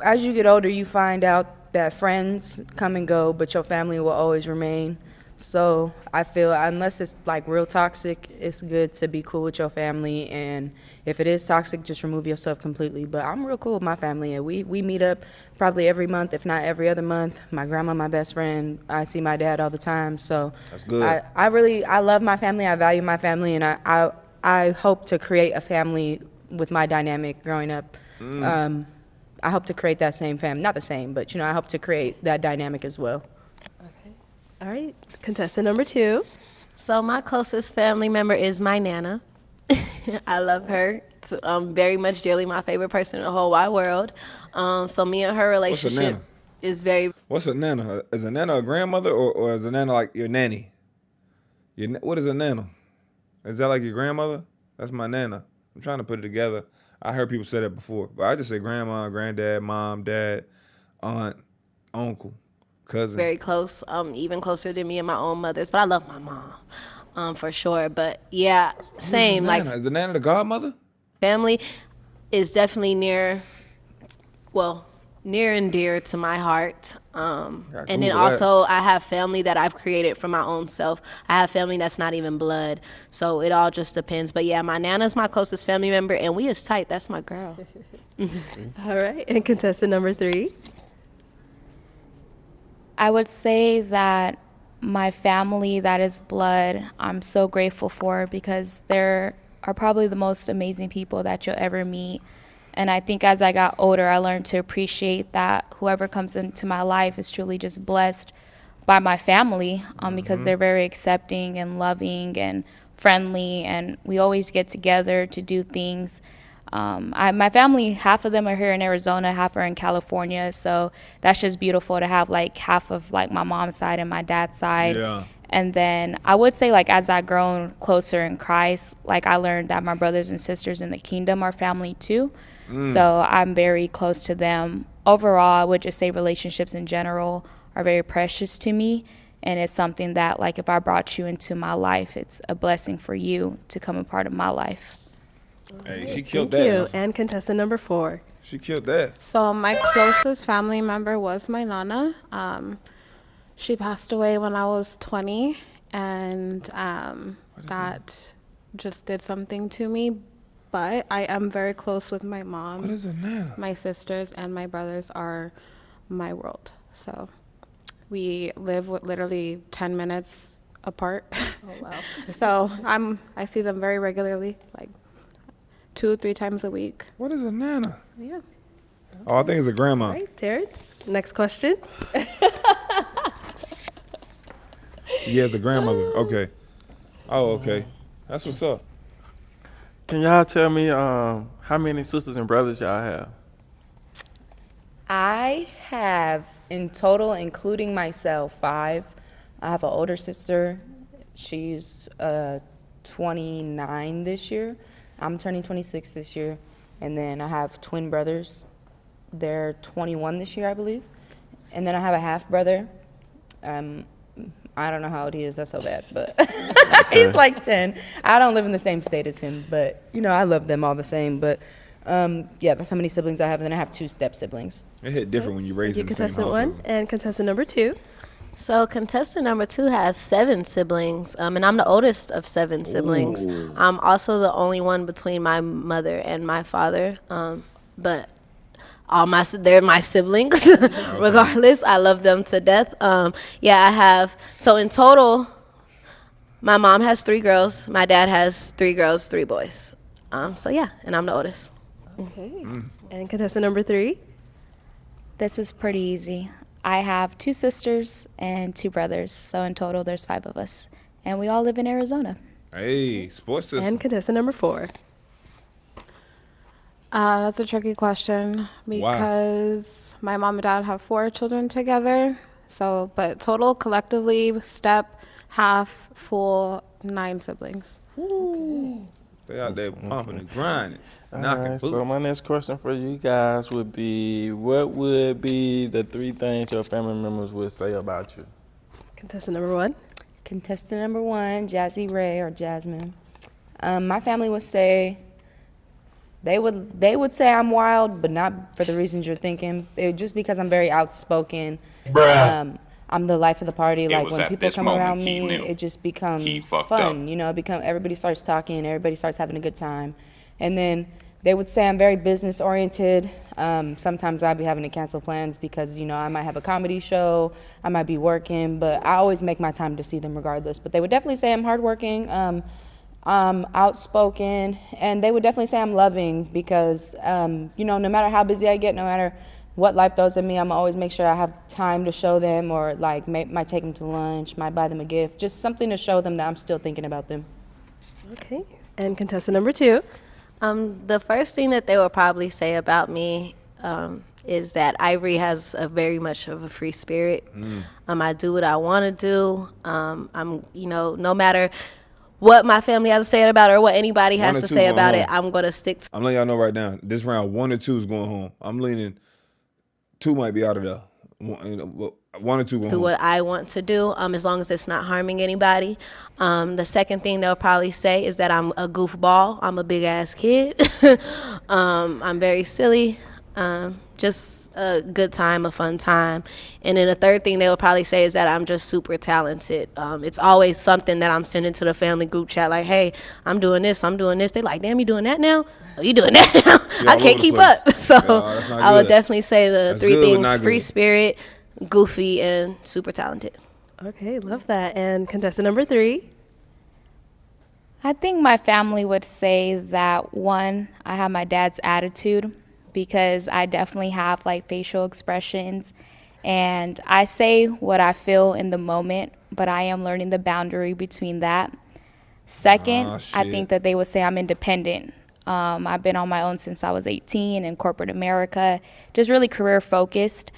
as you get older, you find out that friends come and go, but your family will always remain. So I feel unless it's like real toxic, it's good to be cool with your family. And if it is toxic, just remove yourself completely. But I'm real cool with my family, and we meet up probably every month, if not every other month. My grandma, my best friend. I see my dad all the time. So That's good. I love my family. I value my family, and I hope to create a family with my dynamic growing up. I hope to create that same family, not the same, but I hope to create that dynamic as well. All right, contestant number 2. So my closest family member is my Nana. I love her. It's, very much dearly my favorite person in the whole wide world. So me and her relationship Nana? is very. What's a nana? Is a nana a grandmother or is a nana like your nanny? What is a nana? Is that like your grandmother? That's my nana. I'm trying to put it together. I heard people say that before, but I just say grandma, granddad, mom, dad, aunt, uncle, cousin. Very close, even closer than me and my own mothers. But I love my mom, for sure. But yeah, same. Like Is the nana the godmother? family is definitely near and dear to my heart. And then Google also I have family that I've created for my own self. I have family that's not even blood. So it all just depends. But yeah, my Nana's my closest family member, and we is tight. That's my girl. All right, and contestant number 3. I would say that my family that is blood, I'm so grateful for because they're are probably the most amazing people that you'll ever meet. And I think as I got older, I learned to appreciate that whoever comes into my life is truly just blessed by my family because they're very accepting and loving and friendly, and we always get together to do things. My family, half of them are here in Arizona, half are in California, so that's just beautiful to have like half of like my mom's side and my dad's side. Yeah. And then I would say like as I've grown closer in Christ, like I learned that my brothers and sisters in the kingdom are family too. So I'm very close to them. Overall, I would just say relationships in general are very precious to me. And it's something that like if I brought you into my life, it's a blessing for you to come a part of my life. Hey, she killed Thank that. you. And contestant number 4. She killed that. So my closest family member was my Nana. She passed away when I was 20, and that just did something to me. But I am very close with my mom. What is a nana? My sisters and my brothers are my world. So we live with literally 10 minutes apart. Oh, wow. So I see them very regularly, like 2-3 times a week. What is a nana? Yeah. Oh, I think it's a grandma. All right, Terrance, next question. Yeah, it's a grandmother. Okay. Oh, okay. That's what's up. Can y'all tell me how many sisters and brothers y'all have? I have, in total, including myself, 5. I have an older sister. She's 29 this year. I'm turning 26 this year. And then I have twin brothers. They're 21 this year, I believe. And then I have a half brother. I don't know how old he is. That's so bad, but he's like 10. I don't live in the same state as him, but I love them all the same. But yeah, that's how many siblings I have. And then I have 2 step siblings. It hit different when you raise in the same Contestant household. 1 and contestant number 2. So contestant number 2 has 7 siblings, and I'm the oldest of 7 siblings. Ooh. I'm also the only one between my mother and my father, but they're my siblings. Regardless, I love them to death. Yeah, I have. So in total, my mom has 3 girls. My dad has 3 girls, 3 boys. So yeah, and I'm the oldest. Okay. And contestant number 3. This is pretty easy. I have 2 sisters and 2 brothers, so in total there's 5 of us, and we all live in Arizona. Hey, sports system. And contestant number 4. That's a tricky question because my mom and dad have 4 children together. So, but total collectively, step, half, full, 9 siblings. They out there pumping and grinding, All knocking right, boots. so my next question for you guys would be, what would be the 3 things your family members would say about you? Contestant number 1. Contestant number 1, Jazzy Ray or Jasmine. My family would say, they would say I'm wild, but not for the reasons you're thinking. Just because I'm very outspoken. I'm the life of the party. It Like was when at people this come moment around he me, knew. it just He becomes fucked fun. up. You know, everybody starts talking, everybody starts having a good time. And then they would say I'm very business oriented. Sometimes I'll be having to cancel plans because, you know, I might have a comedy show, I might be working, but I always make my time to see them regardless. But they would definitely say I'm hardworking, I'm outspoken, and they would definitely say I'm loving because, you know, no matter how busy I get, no matter what life throws at me, I'm always make sure I have time to show them, or like might take them to lunch, might buy them a gift, just something to show them that I'm still thinking about them. Okay. And contestant number 2. The first thing that they would probably say about me is that Ivory has a very much of a free spirit. I do what I want to do. I'm, you know, no matter what my family has to say about it or what anybody has to say about it, I'm going to stick to. I'm letting y'all know right now, this round 1 or 2 is going home. I'm leaning 2 might be out of there. 1 or 2 going Do home. what I want to do, as long as it's not harming anybody. The second thing they'll probably say is that I'm a goofball. I'm a big ass kid. I'm very silly. Just a good time, a fun time. And then the third thing they'll probably say is that I'm just super talented. It's always something that I'm sending to the family group chat, like, hey, I'm doing this, I'm doing this. They like, damn, you doing that now? Oh, you doing that now? I can't keep up. So I would definitely say the three things: free spirit, goofy, and super talented. Okay, love that. And contestant number 3. I think my family would say that, one, I have my dad's attitude, because I definitely have like facial expressions and I say what I feel in the moment, but I am learning the boundary between that. Second, I think that they would say I'm independent. I've been on my own since I was 18 in corporate America, just really career focused.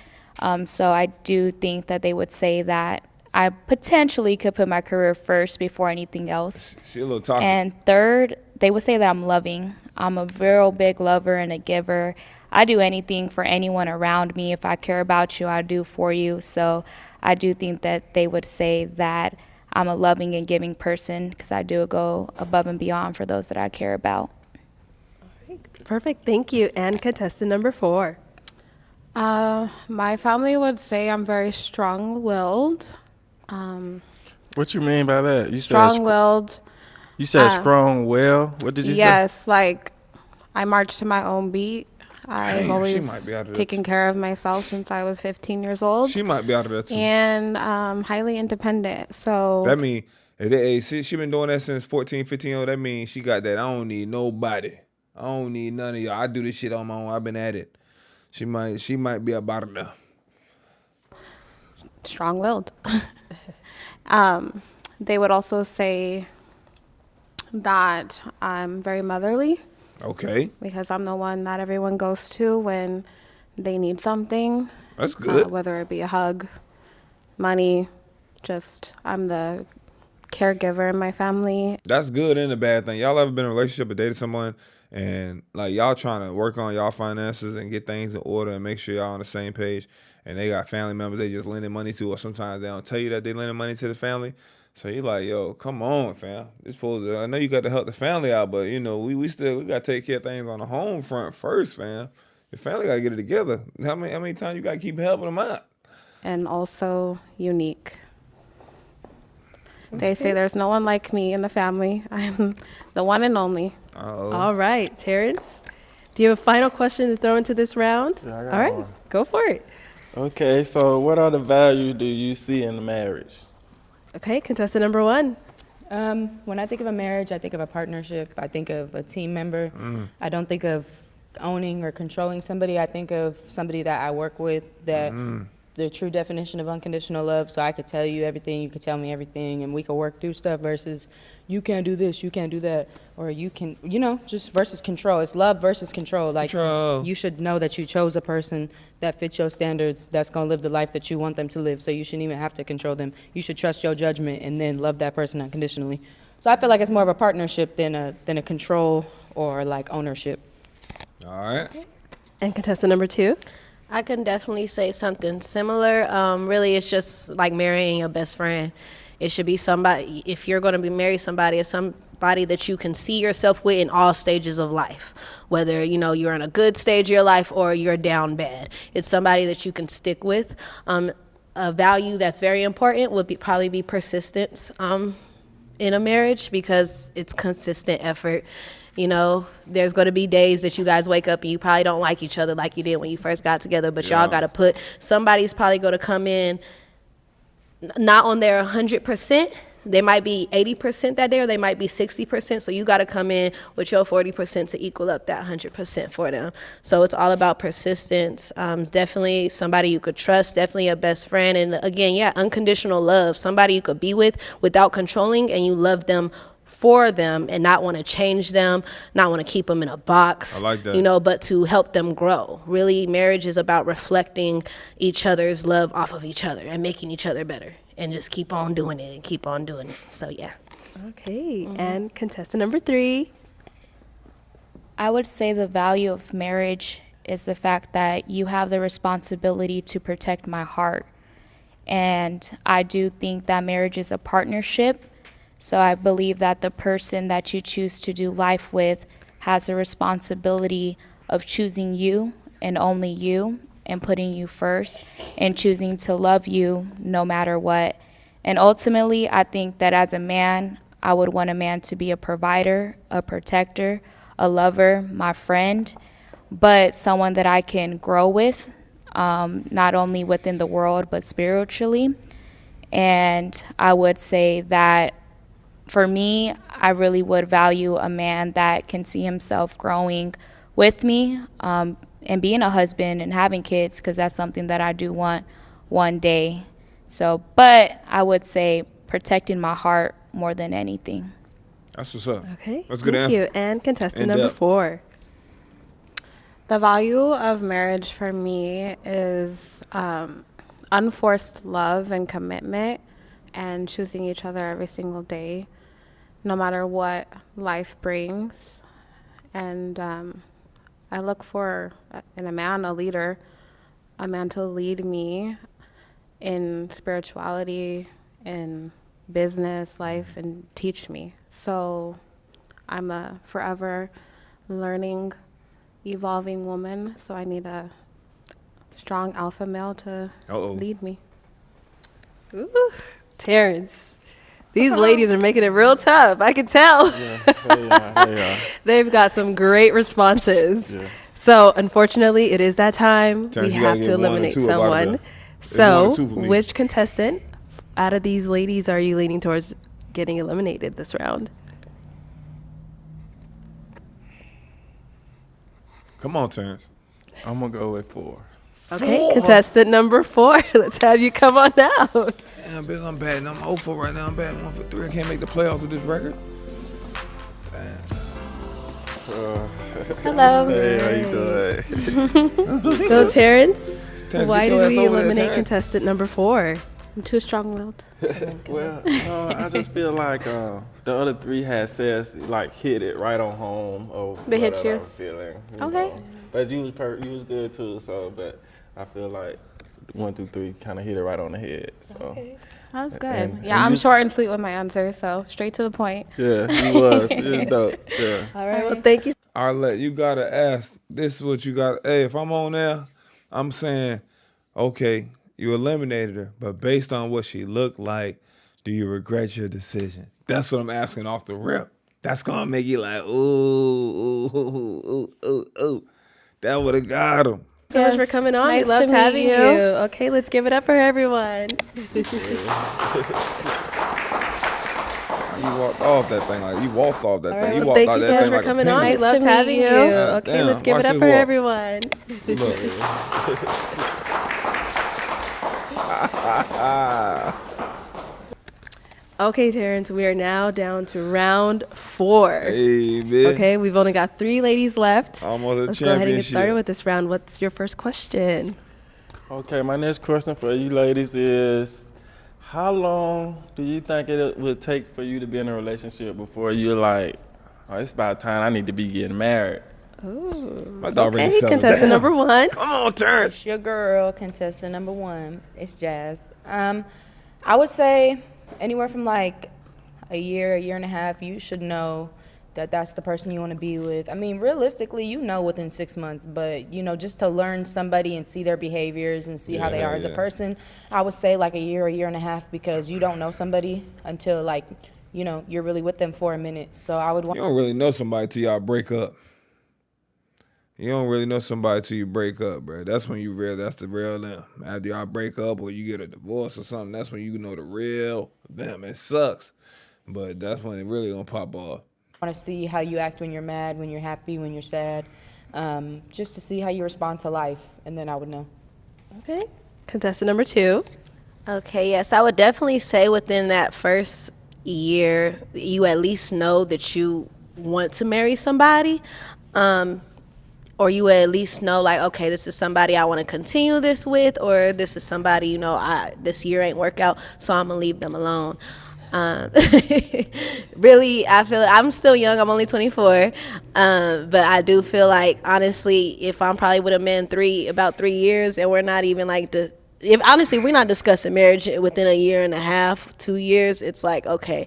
So I do think that they would say that I potentially could put my career first before anything else. She a little toxic. And third, they would say that I'm loving. I'm a real big lover and a giver. I do anything for anyone around me. If I care about you, I do for you. So I do think that they would say that I'm a loving and giving person, because I do go above and beyond for those that I care about. Perfect. Thank you. And contestant number 4. My family would say I'm very strong-willed. What you mean by that? You said Strong-willed. You said strong-willed. What did you say? Yes, like I march to my own beat. I've Damn, she might always be out of there taken care of myself since I was 15 years old. She might be out of there too. And highly independent. So That mean she been doing that since 14, 15 years old. That means she got that. I don't need nobody. I don't need none of y'all. I do this shit on my own. I've been at it. She might be about it now. strong-willed. They would also say that I'm very motherly. Okay. Because I'm the one that everyone goes to when they need something. That's good. Whether it be a hug, money, just I'm the caregiver in my family. That's good and a bad thing. Y'all ever been in a relationship or dated someone and like y'all trying to work on y'all finances and get things in order and make sure y'all on the same page, and they got family members they just lending money to, or sometimes they don't tell you that they lending money to the family. So you're like, yo, come on, fam. I know you got to help the family out, but you know, we got to take care of things on the home front first, fam. Your family got to get it together. How many times you got to keep helping them out? And also unique. They say there's no one like me in the family. I'm the one and only. All right, Terrance, do you have a final question to throw into this round? Yeah, I got All right, one. go for it. Okay, so what are the values do you see in the marriage? Okay, contestant number 1. When I think of a marriage, I think of a partnership. I think of a team member. I don't think of owning or controlling somebody. I think of somebody that I work with, that the true definition of unconditional love. So I could tell you everything, you could tell me everything, and we could work through stuff versus you can't do this, you can't do that, or you can, you know, just versus control. It's love versus control. Like, you should know that you chose a person that fits your standards, that's going to live the life that you want them to live. So you shouldn't even have to control them. You should trust your judgment and then love that person unconditionally. So I feel like it's more of a partnership than a control or like ownership. All right. And contestant number 2. I can definitely say something similar. Really, it's just like marrying your best friend. It should be somebody, if you're going to be married somebody, it's somebody that you can see yourself with in all stages of life. Whether, you know, you're in a good stage of your life or you're down bad. It's somebody that you can stick with. a value that's very important would probably be persistence in a marriage, because it's consistent effort. You know, there's going to be days that you guys wake up and you probably don't like each other like you did when you first got together, but y'all got to somebody's probably going to come in not on their 100%. They might be 80% that day, or they might be 60%. So you got to come in with your 40% to equal up that 100% for them. So it's all about persistence. Definitely somebody you could trust, definitely a best friend. And again, unconditional love, somebody you could be with without controlling, and you love them for them and not want to change them, not want to keep them in a box. I like that. But to help them grow. Really, marriage is about reflecting each other's love off of each other and making each other better, and just keep on doing it and keep on doing it. So yeah. Okay, and contestant number 3. I would say the value of marriage is the fact that you have the responsibility to protect my heart. And I do think that marriage is a partnership. So I believe that the person that you choose to do life with has a responsibility of choosing you and only you, and putting you first, and choosing to love you no matter what. And ultimately, I think that as a man, I would want a man to be a provider, a protector, a lover, my friend, but someone that I can grow with, not only within the world, but spiritually. And I would say that for me, I really would value a man that can see himself growing with me, and being a husband and having kids, because that's something that I do want one day. So, but I would say protecting my heart more than anything. That's what's up. Okay, That's a good thank answer. you. And contestant In number depth. 4. The value of marriage for me is unforced love and commitment, and choosing each other every single day, no matter what life brings. And I look for, in a man, a leader, a man to lead me in spirituality, in business, life, and teach me. So I'm a forever learning, evolving woman, so I need a strong alpha male to lead me. Ooh, Terrance. These ladies are making it real tough. I can tell. Yeah. They've got some great responses. Yeah. So, unfortunately, it is that time. Terrance, We you gotta have to get one or eliminate two up out of someone. there. So, one or two for me. which contestant out of these ladies are you leaning towards getting eliminated this round? Come on, Terrance. I'm going to go with 4. Okay, contestant number 4. Let's have you come on out. Damn, bitch, I'm batting. I'm 0 for right now. I'm batting 1 for 3. I can't make the playoffs with this record. Hello. Hey, how you doing? So, Terrance, Terrance, why get your did ass we over there, eliminate Terrance. contestant number 4? I'm too strong-willed. Well, I just feel like the other 3 had says like hit it right on home, or They hit whatever you? I'm feeling. Okay. Know. But you was good too. So, but I feel like 1 through 3 kind of hit it right on the head. So. Okay. That's good. And I'm you- short and sweet with my answers, so straight to the point. Yeah, he was. It was dope. Yeah. All right, well, thank you. Arlette, you gotta ask. This is what you got. Hey, if I'm on there, I'm saying, okay, you eliminated her, but based on what she looked like, do you regret your decision? That's what I'm asking off the rip. That's gonna make you like, ooh. That would have got him. So much for coming on. Nice we loved to meet having you. you. Okay, let's give it up for everyone. You walked off that thing like you waltzed off that All thing. right, You well, walked thank out you that so much thing for like coming a on. We penguin. loved Nice to having meet you. you. Okay, Damn, let's give it watch up this for walk. everyone. Okay, Terrance, we are now down to round 4. Hey, man. Okay, we've only got 3 ladies left. Almost a Let's go ahead and get started championship. with this round. What's your first question? Okay, my next question for you ladies is, how long do you think it would take for you to be in a relationship before you're like, oh, it's about time I need to be getting married? My dog already Okay, settled contestant down. number 1. Come on, Terrance. It's your girl, contestant number 1. It's Jazz. I would say anywhere from like a year and a half, you should know that that's the person you want to be with. I mean, realistically, you know within 6 months, but, you know, just to learn somebody and see their behaviors and see how they are as a person, I would say like a year and a half, because you don't know somebody until, like, you know, you're really with them for a minute. So I would want. You don't really know somebody till y'all break up. You don't really know somebody till you break up, bro. That's when you realize that's the real them. After y'all break up or you get a divorce or something, that's when you know the real them. It sucks, but that's when it really gonna pop off. I want to see how you act when you're mad, when you're happy, when you're sad, just to see how you respond to life, and then I would know. Okay. Contestant number 2. Okay, yes, I would definitely say within that first year, you at least know that you want to marry somebody. Or you would at least know, like, okay, this is somebody I want to continue this with, or this is somebody, you know, this year ain't work out, so I'm going to leave them alone. Really, I feel I'm still young. I'm only 24. But I do feel like, honestly, if I'm probably with a man about 3 years and we're not even like if honestly we're not discussing marriage within a year and a half, 2 years, it's like, okay,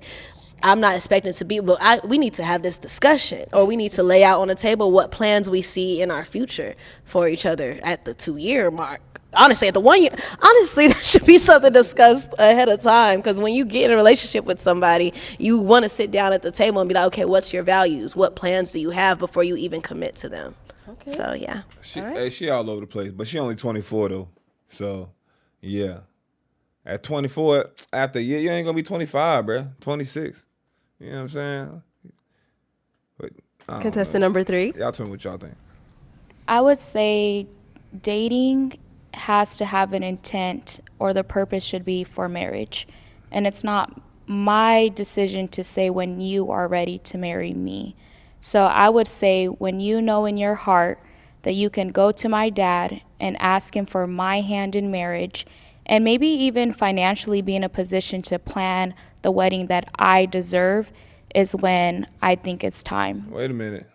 I'm not expecting to be, but we need to have this discussion, or we need to lay out on the table what plans we see in our future for each other at the 2-year mark. Honestly, at the 1 year, honestly, that should be something discussed ahead of time, because when you get in a relationship with somebody, you want to sit down at the table and be like, okay, what's your values? What plans do you have before you even commit to them? Okay. So, yeah. She all over the place, but she only 24 though. So, yeah. At 24, after a year, you ain't gonna be 25, bro. 26. You know what I'm saying? But Contestant number 3. Y'all tell me what y'all think. I would say dating has to have an intent, or the purpose should be for marriage. And it's not my decision to say when you are ready to marry me. So I would say when you know in your heart that you can go to my dad and ask him for my hand in marriage, and maybe even financially be in a position to plan the wedding that I deserve, is when I think it's time. Wait a minute.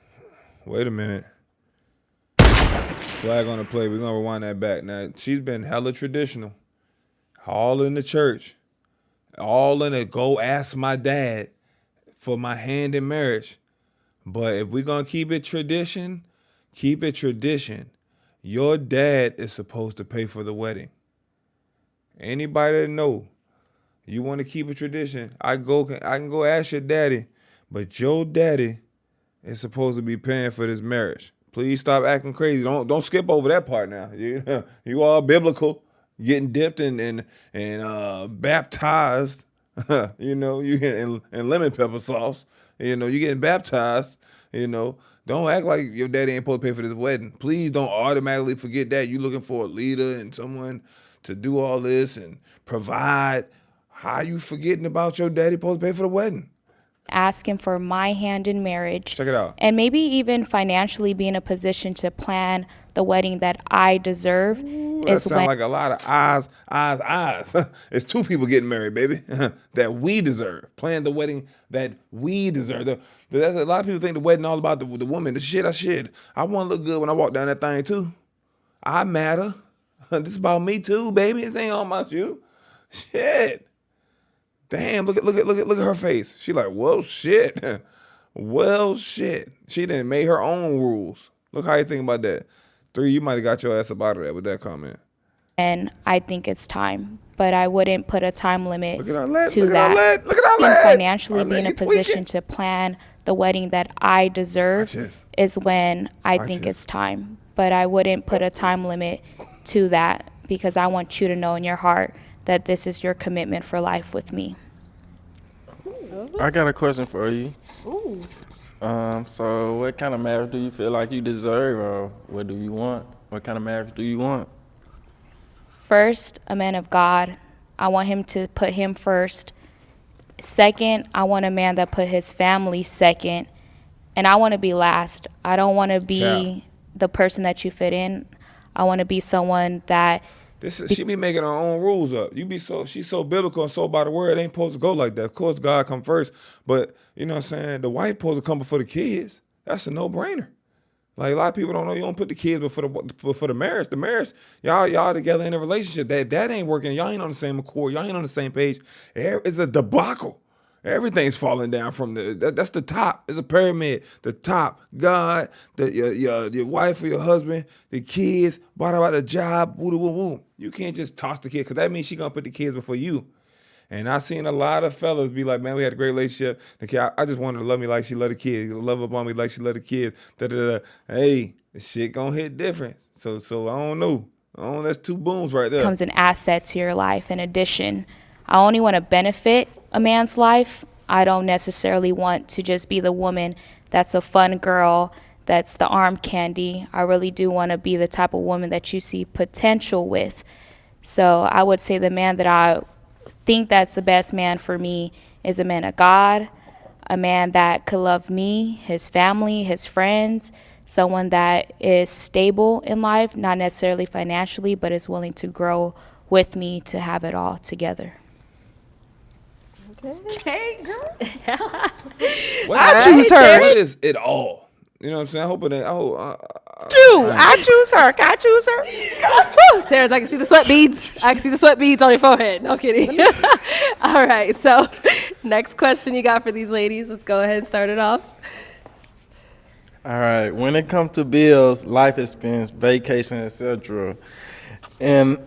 Flag on the play. We're going to rewind that back. Now, she's been hella traditional. All in the church. All in it. Go ask my dad for my hand in marriage. But if we're going to keep it tradition. Your dad is supposed to pay for the wedding. Anybody that know you want to keep a tradition, I can go ask your daddy, but your daddy is supposed to be paying for this marriage. Please stop acting crazy. Don't skip over that part now. You all biblical, getting dipped and baptized. You know, you getting in lemon pepper sauce. You know, you getting baptized. You know, don't act like your daddy ain't supposed to pay for this wedding. Please don't automatically forget that. You looking for a leader and someone to do all this and provide. How you forgetting about your daddy supposed to pay for the wedding? Ask him for my hand in marriage. Check it out. And maybe even financially be in a position to plan the wedding that I deserve. That sounds like a lot of eyes. It's 2 people getting married, baby, that we deserve. Plan the wedding that we deserve. A lot of people think the wedding all about the woman. The shit I want to look good when I walk down that thing too. I matter. This is about me too, baby. This ain't all about you. Shit. Damn, look at her face. She like, well, shit. Well, shit. She done made her own rules. Look how you think about that. 3, you might have got your ass up out of that with that comment. And I think it's time, but I wouldn't put a time limit Look at our lead. to Look that. at our lead. Look at our And lead. financially Our be in a leg position tweaking. to plan the wedding that I deserve is when I Watch think this. it's time. But I wouldn't put a time limit to that, because I want you to know in your heart that this is your commitment for life with me. I got a question for you. Ooh. So what kind of marriage do you feel like you deserve, or what do you want? What kind of marriage do you want? First, a man of God. I want him to put him first. Second, I want a man that put his family second. And I want to be last. I don't want to be the person that you fit in. I want to be someone that She be making her own rules up. She's so biblical and so by the word. It ain't supposed to go like that. Of course, God come first, but you know what I'm saying? The wife supposed to come before the kids. That's a no-brainer. Like a lot of people don't know you don't put the kids before the marriage. The marriage, y'all together in a relationship. That ain't working. Y'all ain't on the same accord. Y'all ain't on the same page. It's a debacle. Everything's falling down from that's the top. It's a pyramid. The top, God, your wife or your husband, the kids, bottom about the job, woo woo woo. You can't just toss the kid because that means she gonna put the kids before you. And I seen a lot of fellas be like, man, we had a great relationship. The kid, I just wanted to love me like she loved the kid, love up on me like she loved the kid. Da, da, da. Hey, the shit gonna hit different. So I don't know. That's two booms right there. Becomes an asset to your life. In addition, I only want to benefit a man's life. I don't necessarily want to just be the woman that's a fun girl, that's the arm candy. I really do want to be the type of woman that you see potential with. So I would say the man that I think that's the best man for me is a man of God, a man that could love me, his family, his friends, someone that is stable in life, not necessarily financially, but is willing to grow with me to have it all together. Okay, girl. I choose her. What is it all? You know what I'm saying? I hope it ain't. I choose her. Can I choose her? Terrance, I can see the sweat beads. I can see the sweat beads on your forehead. No kidding. All right, so next question you got for these ladies. Let's go ahead and start it off. All right. When it comes to bills, life expense, vacation, etc., and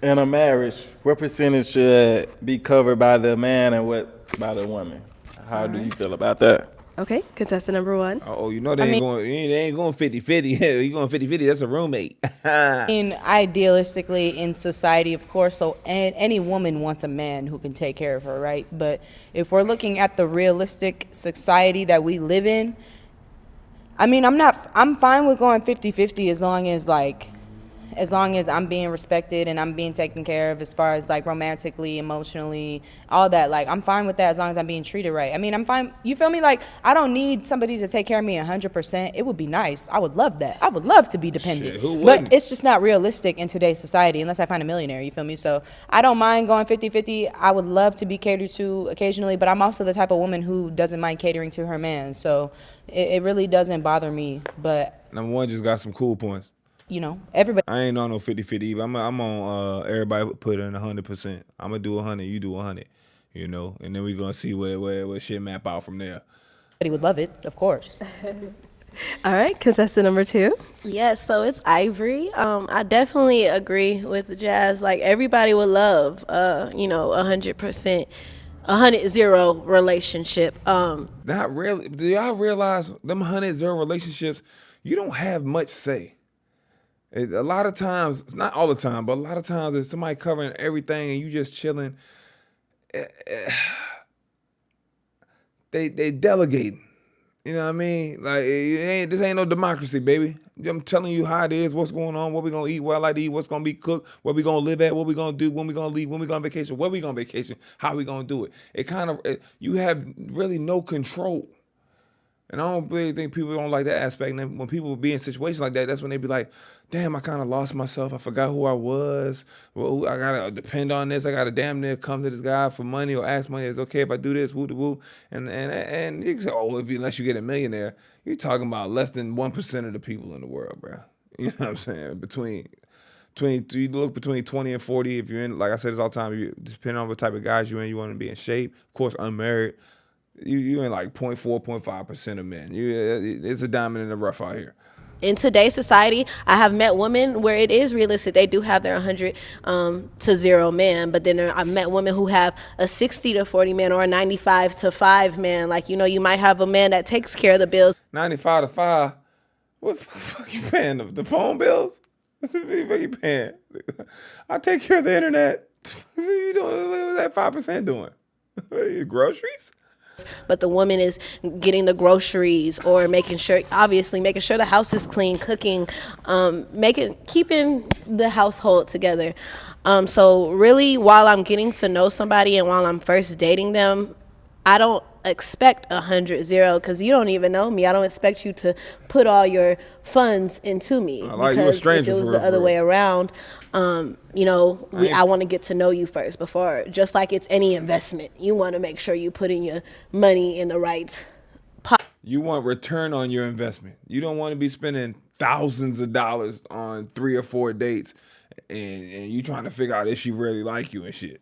in a marriage, what percentage should be covered by the man and what by the woman? How do you feel about that? Okay, contestant number one. Oh, you know they ain't going 50-50. You going 50-50, that's a roommate. Idealistically, in society, of course, so any woman wants a man who can take care of her, right? But if we're looking at the realistic society that we live in, I mean, I'm fine with going 50-50 as long as I'm being respected and I'm being taken care of as far as like romantically, emotionally, all that. Like, I'm fine with that as long as I'm being treated right. I mean, I'm fine. You feel me? Like, I don't need somebody to take care of me 100%. It would be nice. I would love that. I would love to be dependent. Shit, who wouldn't? But it's just not realistic in today's society unless I find a millionaire. You feel me? So I don't mind going 50-50. I would love to be catered to occasionally, but I'm also the type of woman who doesn't mind catering to her man. So it really doesn't bother me. But Number one just got some cool points. you know, everybody. I ain't on no 50-50 either. I'm on everybody put in 100%. I'm gonna do 100, you do 100, you know, and then we gonna see where shit map out from there. Everybody would love it, of course. All right, contestant number two. Yes, so it's Ivory. I definitely agree with Jazz. Like, everybody would love, 100%, 100-0 relationship. Not really. Do y'all realize them 100-0 relationships? You don't have much say. A lot of times, it's not all the time, but a lot of times, if somebody covering everything and you just chilling, they delegating. You know what I mean? Like, this ain't no democracy, baby. I'm telling you how it is, what's going on, what we gonna eat, what I like to eat, what's gonna be cooked, where we gonna live at, what we gonna do, when we gonna leave, when we gonna vacation, where we gonna vacation, how we gonna do it. You have really no control. And I don't really think people don't like that aspect. And then when people be in situations like that, that's when they be like, damn, I kind of lost myself. I forgot who I was. Well, I got to depend on this. I got to damn near come to this guy for money or ask money. It's okay if I do this, woo-de-woo. And you can say, unless you get a millionaire, you're talking about less than 1% of the people in the world, bro. You know what I'm saying? Between you look between 20 and 40. If you're in, like I said this all the time, depending on what type of guys you're in, you want to be in shape. Of course, unmarried. You in like 0.4, 0.5% of men. It's a diamond in the rough out here. In today's society, I have met women where it is realistic. They do have their 100-0 man, but then I've met women who have a 60-40 man or a 95-5 man. Like, you might have a man that takes care of the bills. 95-5. What the fuck you paying? The phone bills? What the fuck you paying? I take care of the internet. What you doing? What was that 5% doing? Groceries? But the woman is getting the groceries or making sure the house is clean, cooking, keeping the household together. So really, while I'm getting to know somebody and while I'm first dating them, I don't expect 100-0 because you don't even know me. I don't expect you to put all your funds into me. Like you a stranger. If it was the other way around, I want to get to know you first before. Just like it's any investment, you want to make sure you put in your money in the right pot. You want return on your investment. You don't want to be spending thousands of dollars on 3 or 4 dates, and you trying to figure out if she really like you and shit.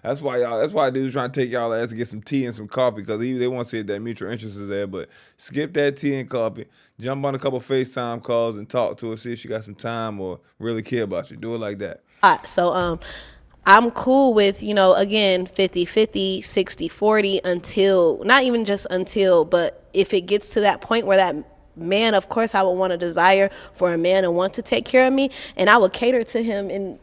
That's why dudes trying to take y'all ass to get some tea and some coffee because they want to see if that mutual interest is there. But skip that tea and coffee. Jump on a couple FaceTime calls and talk to her, see if she got some time or really care about you. Do it like that. So I'm cool with, again, 50-50, 60-40 until, not even just until, but if it gets to that point where that man, of course, I would want a desire for a man and want to take care of me, and I would cater to him in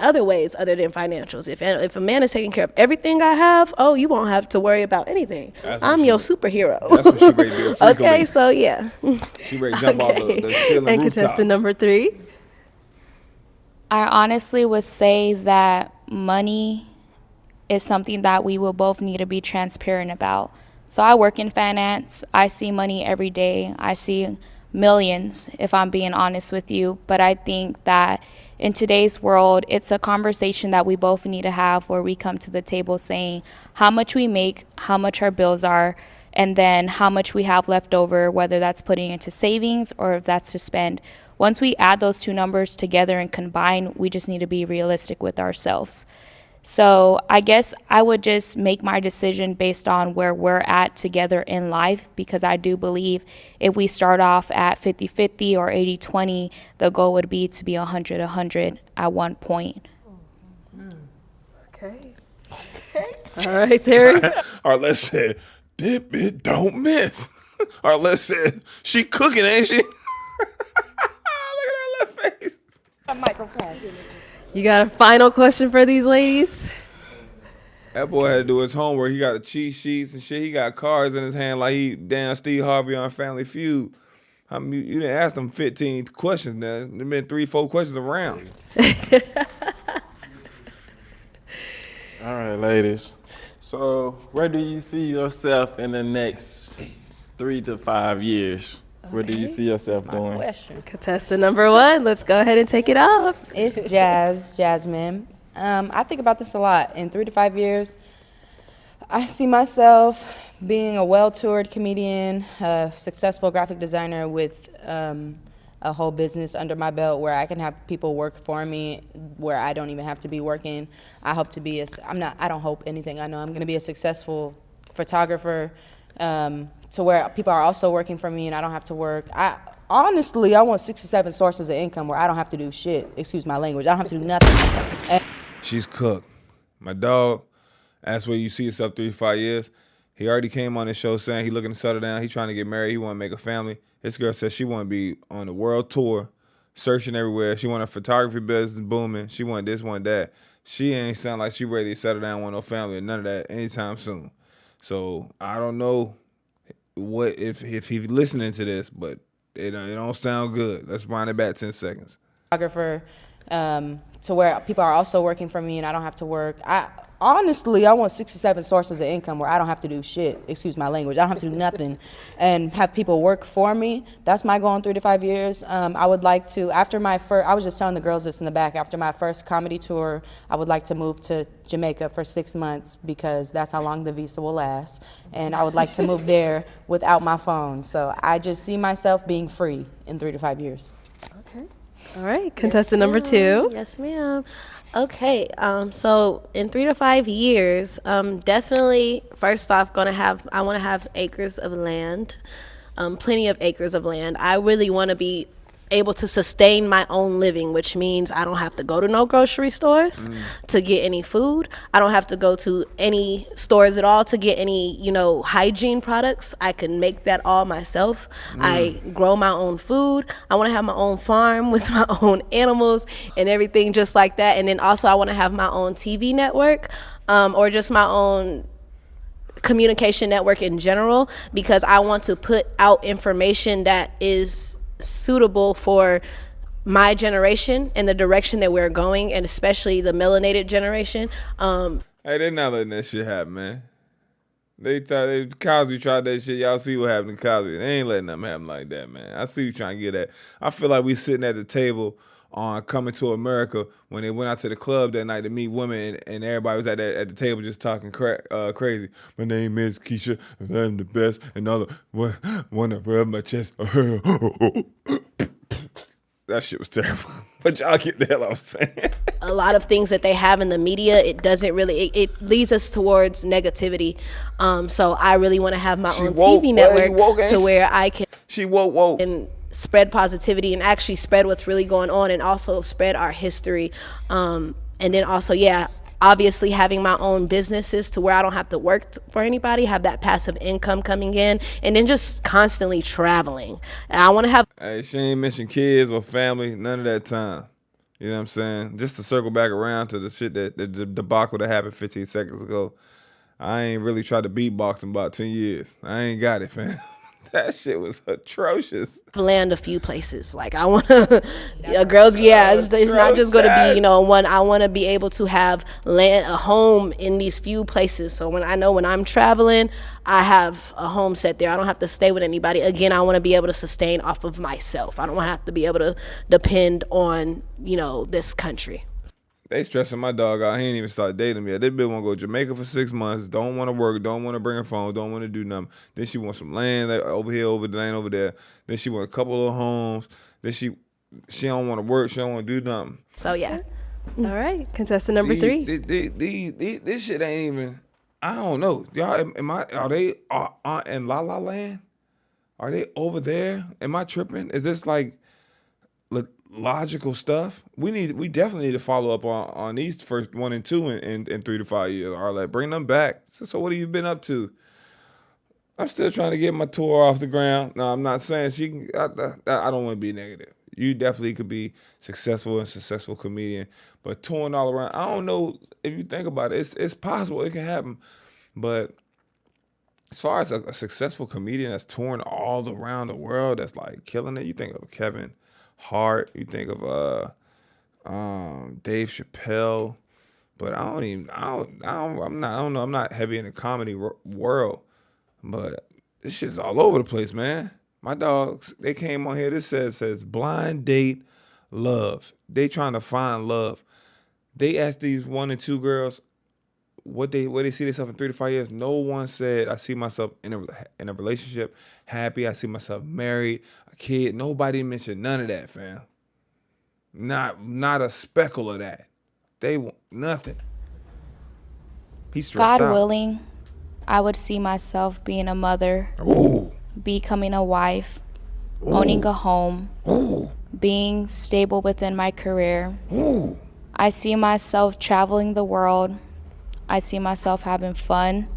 other ways other than financials. If a man is taking care of everything I have, you won't have to worry about anything. I'm your superhero. That's what she ready to do. Okay, so yeah. She ready to jump off the ceiling And rooftop. contestant number 3. I honestly would say that money is something that we will both need to be transparent about. So I work in finance. I see money every day. I see millions, if I'm being honest with you. But I think that in today's world, it's a conversation that we both need to have where we come to the table saying how much we make, how much our bills are, and then how much we have left over, whether that's putting into savings or if that's to spend. Once we add those two numbers together and combine, we just need to be realistic with ourselves. So I guess I would just make my decision based on where we're at together in life, because I do believe if we start off at 50-50 or 80-20, the goal would be to be 100-100 at one point. Okay. All right, Terrance. Or let's say, dip it, don't miss. Or let's say, she cooking, ain't she? Look at her left face. You got a final question for these ladies? That boy had to do his homework. He got the cheat sheets and shit. He got cards in his hand like he damn Steve Harvey on Family Feud. I mean, you didn't ask them 15 questions now. There been 3-4 questions around. All right, ladies. So where do you see yourself in the next 3 to 5 years? Where do you see yourself going? Question. Contestant number 1, let's go ahead and take it off. It's Jasmine. I think about this a lot. In 3 to 5 years, I see myself being a well-toured comedian, a successful graphic designer with a whole business under my belt where I can have people work for me, where I don't even have to be working. I hope to be I don't hope anything. I know I'm going to be a successful photographer, to where people are also working for me and I don't have to work. Honestly, I want 6 or 7 sources of income where I don't have to do shit. Excuse my language. I don't have to do nothing. She's cooked. My dog asked where you see yourself 3 to 5 years. He already came on this show saying he looking to settle down. He trying to get married. He want to make a family. This girl says she want to be on the world tour, searching everywhere. She want a photography business booming. She want this, want that. She ain't sound like she ready to settle down with no family or none of that anytime soon. So I don't know what if he's listening to this, but it don't sound good. Let's wind it back 10 seconds. Photographer, to where people are also working for me and I don't have to work. Honestly, I want 6 or 7 sources of income where I don't have to do shit. Excuse my language. I don't have to do nothing and have people work for me. That's my goal in 3 to 5 years. I would like to, after my first, I was just telling the girls this in the back, after my first comedy tour, I would like to move to Jamaica for 6 months because that's how long the visa will last. And I would like to move there without my phone. So I just see myself being free in 3 to 5 years. Okay. All right. Contestant number 2. Yes, ma'am. Okay, so in 3 to 5 years, definitely, first off, I want to have acres of land, plenty of acres of land. I really want to be able to sustain my own living, which means I don't have to go to no grocery stores to get any food. I don't have to go to any stores at all to get any, hygiene products. I can make that all myself. I grow my own food. I want to have my own farm with my own animals and everything just like that. And then also I want to have my own TV network, or just my own communication network in general, because I want to put out information that is suitable for my generation and the direction that we're going, and especially the melanated generation. Hey, they're not letting that shit happen, man. Cosby tried that shit. Y'all see what happened to Cosby. They ain't letting them happen like that, man. I see you trying to get at. I feel like we sitting at the table on Coming to America when they went out to the club that night to meet women, and everybody was at the table just talking crazy. My name is Keisha, and I'm the best, and all the one to rub my chest. That shit was terrible. But y'all get the hell I'm saying. A lot of things that they have in the media, it doesn't really, it leads us towards negativity. So I really want to have my own woke, TV boy, you network woke, ain't to she? where I can She woke. and spread positivity and actually spread what's really going on, and also spread our history. And then also, yeah, obviously having my own businesses to where I don't have to work for anybody, have that passive income coming in, and then just constantly traveling. And I want to have Hey, she ain't mentioned kids or family, none of that time. You know what I'm saying? Just to circle back around to the shit that the debacle that happened 15 seconds ago. I ain't really tried to beatbox in about 10 years. I ain't got it, fam. That shit was atrocious. land a few places. Like I want to, girls. Yeah, it's not just going to be, you know, one. I want to be able to have a home in these few places. So when I'm traveling, I have a home set there. I don't have to stay with anybody. Again, I want to be able to sustain off of myself. I don't want to have to be able to depend on, you know, this country. They stressing my dog out. He ain't even started dating me yet. This bitch want to go to Jamaica for 6 months. Don't want to work. Don't want to bring a phone. Don't want to do nothing. Then she wants some land over here, over the land over there. Then she want a couple of homes. Then she don't want to work. She don't want to do nothing. So yeah. All right, contestant number 3. This shit ain't even. I don't know. Y'all, are they in La La Land? Are they over there? Am I tripping? Is this like logical stuff? We definitely need to follow up on these first 1 and 2 in 3 to 5 years. Or like bring them back. So what have you been up to? I'm still trying to get my tour off the ground. No, I'm not saying she can. I don't want to be negative. You definitely could be successful comedian, but touring all around. I don't know if you think about it. It's possible it can happen, but as far as a successful comedian that's touring all around the world, that's like killing it. You think of Kevin Hart. You think of Dave Chappelle. But I don't know. I'm not heavy in the comedy world, but this shit's all over the place, man. My dogs, they came on here. This says blind date love. They trying to find love. They asked these 1 and 2 girls what they see themselves in 3 to 5 years. No one said, I see myself in a relationship, happy. I see myself married, a kid. Nobody mentioned none of that, fam. Not a speckle of that. They want nothing. He's stressed God out. willing, I would see myself being a mother, Ooh. becoming a wife, owning a home, being stable within my career. I see myself traveling the world. I see myself having fun.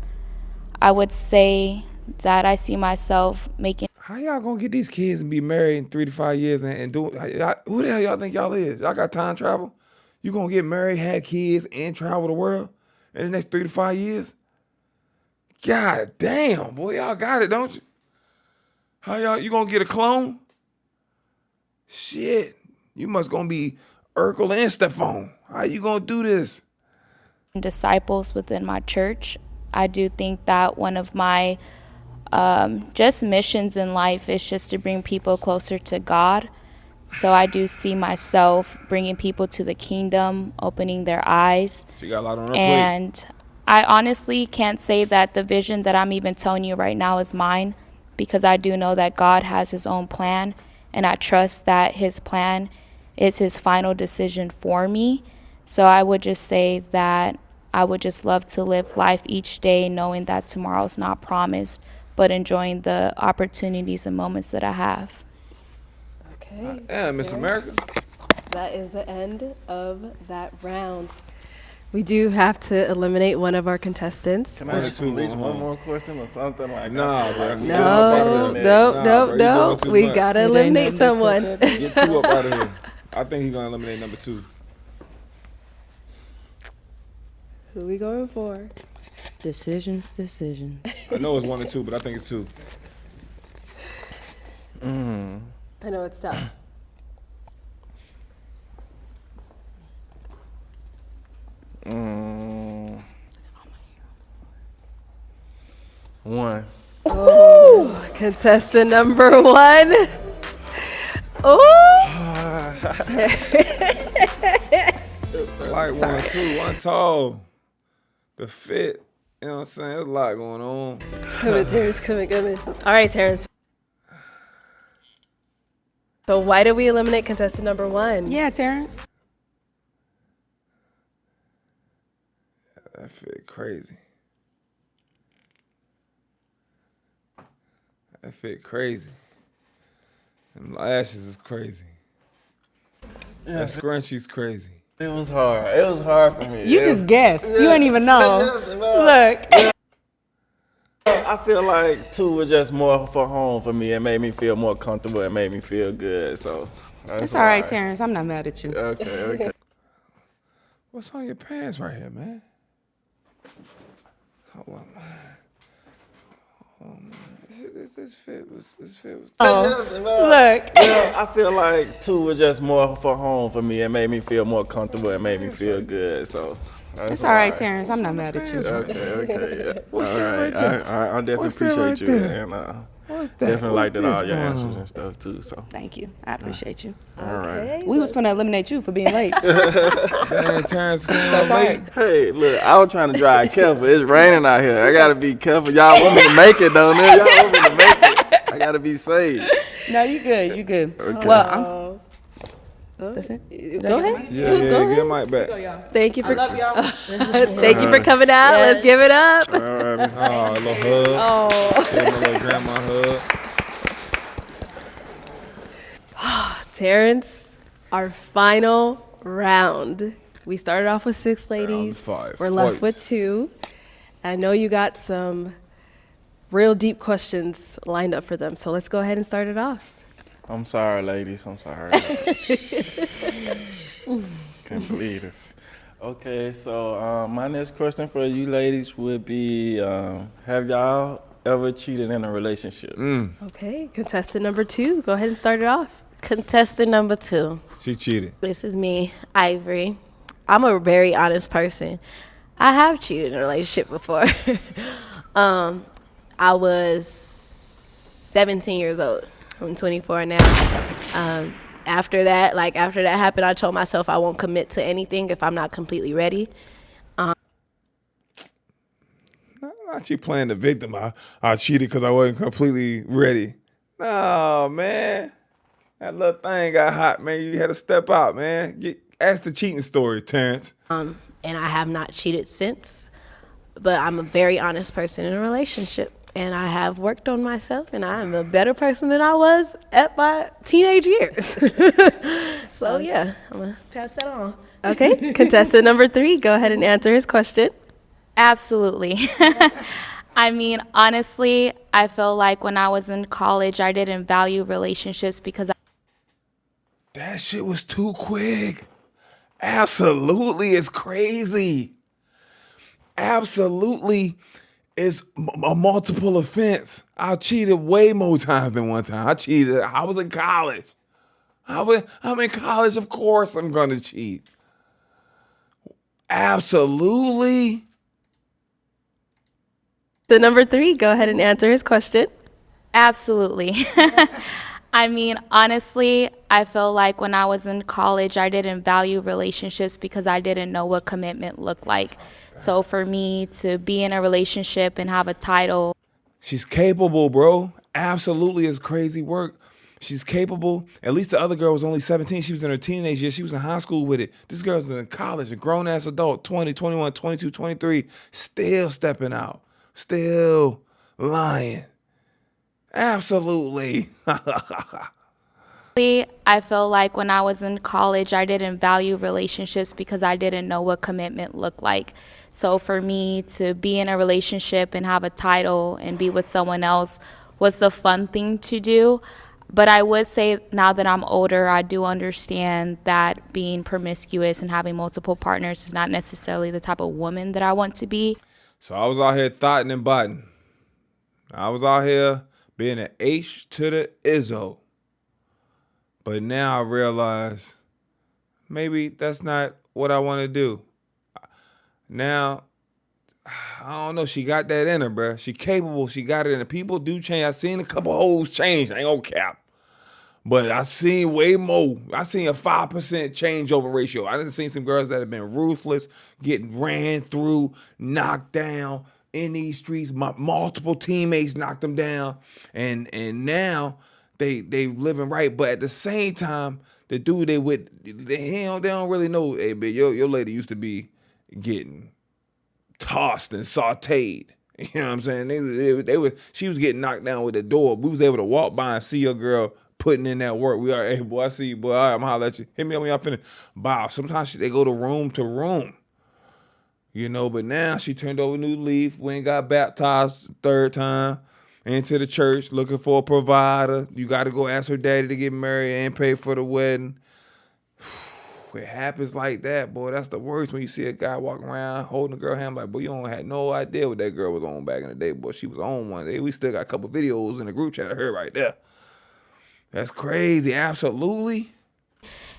I would say that I see myself making. How y'all gonna get these kids and be married in 3 to 5 years and do? Who the hell y'all think y'all is? Y'all got time travel? You gonna get married, have kids, and travel the world in the next 3 to 5 years? God damn, boy, y'all got it, don't you? How you gonna get a clone? Shit, you must gonna be Urkel and Stefan. How you gonna do this? Disciples within my church. I do think that one of my just missions in life is just to bring people closer to God. So I do see myself bringing people to the kingdom, opening their eyes. She got a lot on her plate. And I honestly can't say that the vision that I'm even telling you right now is mine, because I do know that God has his own plan, and I trust that his plan is his final decision for me. So I would just say that I would just love to live life each day knowing that tomorrow's not promised, but enjoying the opportunities and moments that I have. Okay. Yeah, Miss America. That is the end of that round. We do have to eliminate one of our contestants. Can I ask at least one more question or something like Nah, bro. No. We gotta eliminate someone. Get 2 up out of here. I think he's gonna eliminate number 2. Who we going for? Decisions. I know it's 1 and 2, but I think it's 2. I know it's tough. One. Oh, contestant number 1. Oh. Like 1 and 2, one tall. The fit, you know what I'm saying? There's a lot going on. Coming, Terrance, coming. All right, Terrance. So why did we eliminate contestant number 1? Yeah, Terrance. That fit crazy. That fit crazy. Them lashes is crazy. That scrunchie's crazy. It was hard. It was hard for me. You just guessed. You ain't even know. Look. I feel like 2 was just more for home for me. It made me feel more comfortable. It made me feel good. So It's all right, Terrance. I'm not mad at you. Okay. What's on your pants right here, man? Hold on. This fit was. Look. I feel like 2 was just more for home for me. It made me feel more comfortable. It made me feel good. So It's all right, Terrance. I'm not mad at you. Okay. What's All that right. right there? I definitely What's that appreciate right you. there? And What's that? definitely liked it all What's your this answers going and stuff too. So Thank you. I appreciate you. all right. We was finna eliminate you for being late. Damn, Terrance. So sorry. Hey, look, I was trying to drive careful. It's raining out here. I gotta be careful. Y'all want me to make it, don't they? Y'all want me to make it. I gotta be safe. No, you good. You good. Okay. Well, that's it. Go ahead. Yeah, get the mic back. Thank you for y'all. thank you for coming out. Yes. Let's give it up. All right. Oh, a little hug. Oh. Give him a little grandma hug. Terrance, our final round. We started off with 6 ladies. Round 5. We're left Fight. with 2. I know you got some real deep questions lined up for them. So let's go ahead and start it off. I'm sorry, ladies. I'm sorry. Can't believe this. Okay, so my next question for you ladies would be, have y'all ever cheated in a relationship? Okay, contestant number 2. Go ahead and start it off. Contestant number 2. She cheated. This is me, Ivory. I'm a very honest person. I have cheated in a relationship before. I was 17 years old. I'm 24 now. After that happened, I told myself I won't commit to anything if I'm not completely ready. Not you playing the victim. I cheated because I wasn't completely ready. No, man. That little thing got hot, man. You had to step out, man. Ask the cheating story, Terrance. And I have not cheated since. But I'm a very honest person in a relationship. And I have worked on myself, and I am a better person than I was at my teenage years. So, yeah, I'm going to pass that on. Okay, contestant number 3. Go ahead and answer his question. Absolutely. I mean, honestly, I feel like when I was in college, I didn't value relationships because That shit was too quick. Absolutely, it's crazy. Absolutely, it's a multiple offense. I cheated way more times than one time. I was in college. I'm in college, of course I'm gonna cheat. Absolutely. The number 3, go ahead and answer his question. Absolutely. I mean, honestly, I feel like when I was in college, I didn't value relationships because I didn't know what commitment looked like. So for me to be in a relationship and have a title. She's capable, bro. Absolutely, it's crazy work. She's capable. At least the other girl was only 17. She was in her teenage years. She was in high school with it. This girl's in college, a grown-ass adult, 20, 21, 22, 23, still stepping out, still lying. Absolutely. I feel like when I was in college, I didn't value relationships because I didn't know what commitment looked like. So for me to be in a relationship and have a title and be with someone else was the fun thing to do. But I would say now that I'm older, I do understand that being promiscuous and having multiple partners is not necessarily the type of woman that I want to be. So I was out here thotting and botting. I was out here being an H to the Izzo. But now I realize maybe that's not what I want to do. Now, I don't know. She got that in her, bruh. She capable. She got it in her. People do change. I seen a couple hoes change. I ain't gonna cap. But I seen way more. I seen a 5% changeover ratio. I done seen some girls that have been ruthless, getting ran through, knocked down in these streets. Multiple teammates knocked them down. And now they living right, but at the same time, the dude they with, they don't really know. Hey, but your lady used to be getting tossed and sauteed. You know what I'm saying? She was getting knocked down with the door. We was able to walk by and see your girl putting in that work. We are, hey boy, I see you, boy. All right, I'm gonna holler at you. Hit me up when y'all finish. Bow. Sometimes they go to room. You know, but now she turned over a new leaf. We ain't got baptized third time into the church looking for a provider. You got to go ask her daddy to get married and pay for the wedding. It happens like that, boy. That's the worst when you see a guy walking around holding a girl hand like, boy, you don't have no idea what that girl was on back in the day, boy. She was on one day. We still got a couple videos in the group chat of her right there. That's crazy. Absolutely.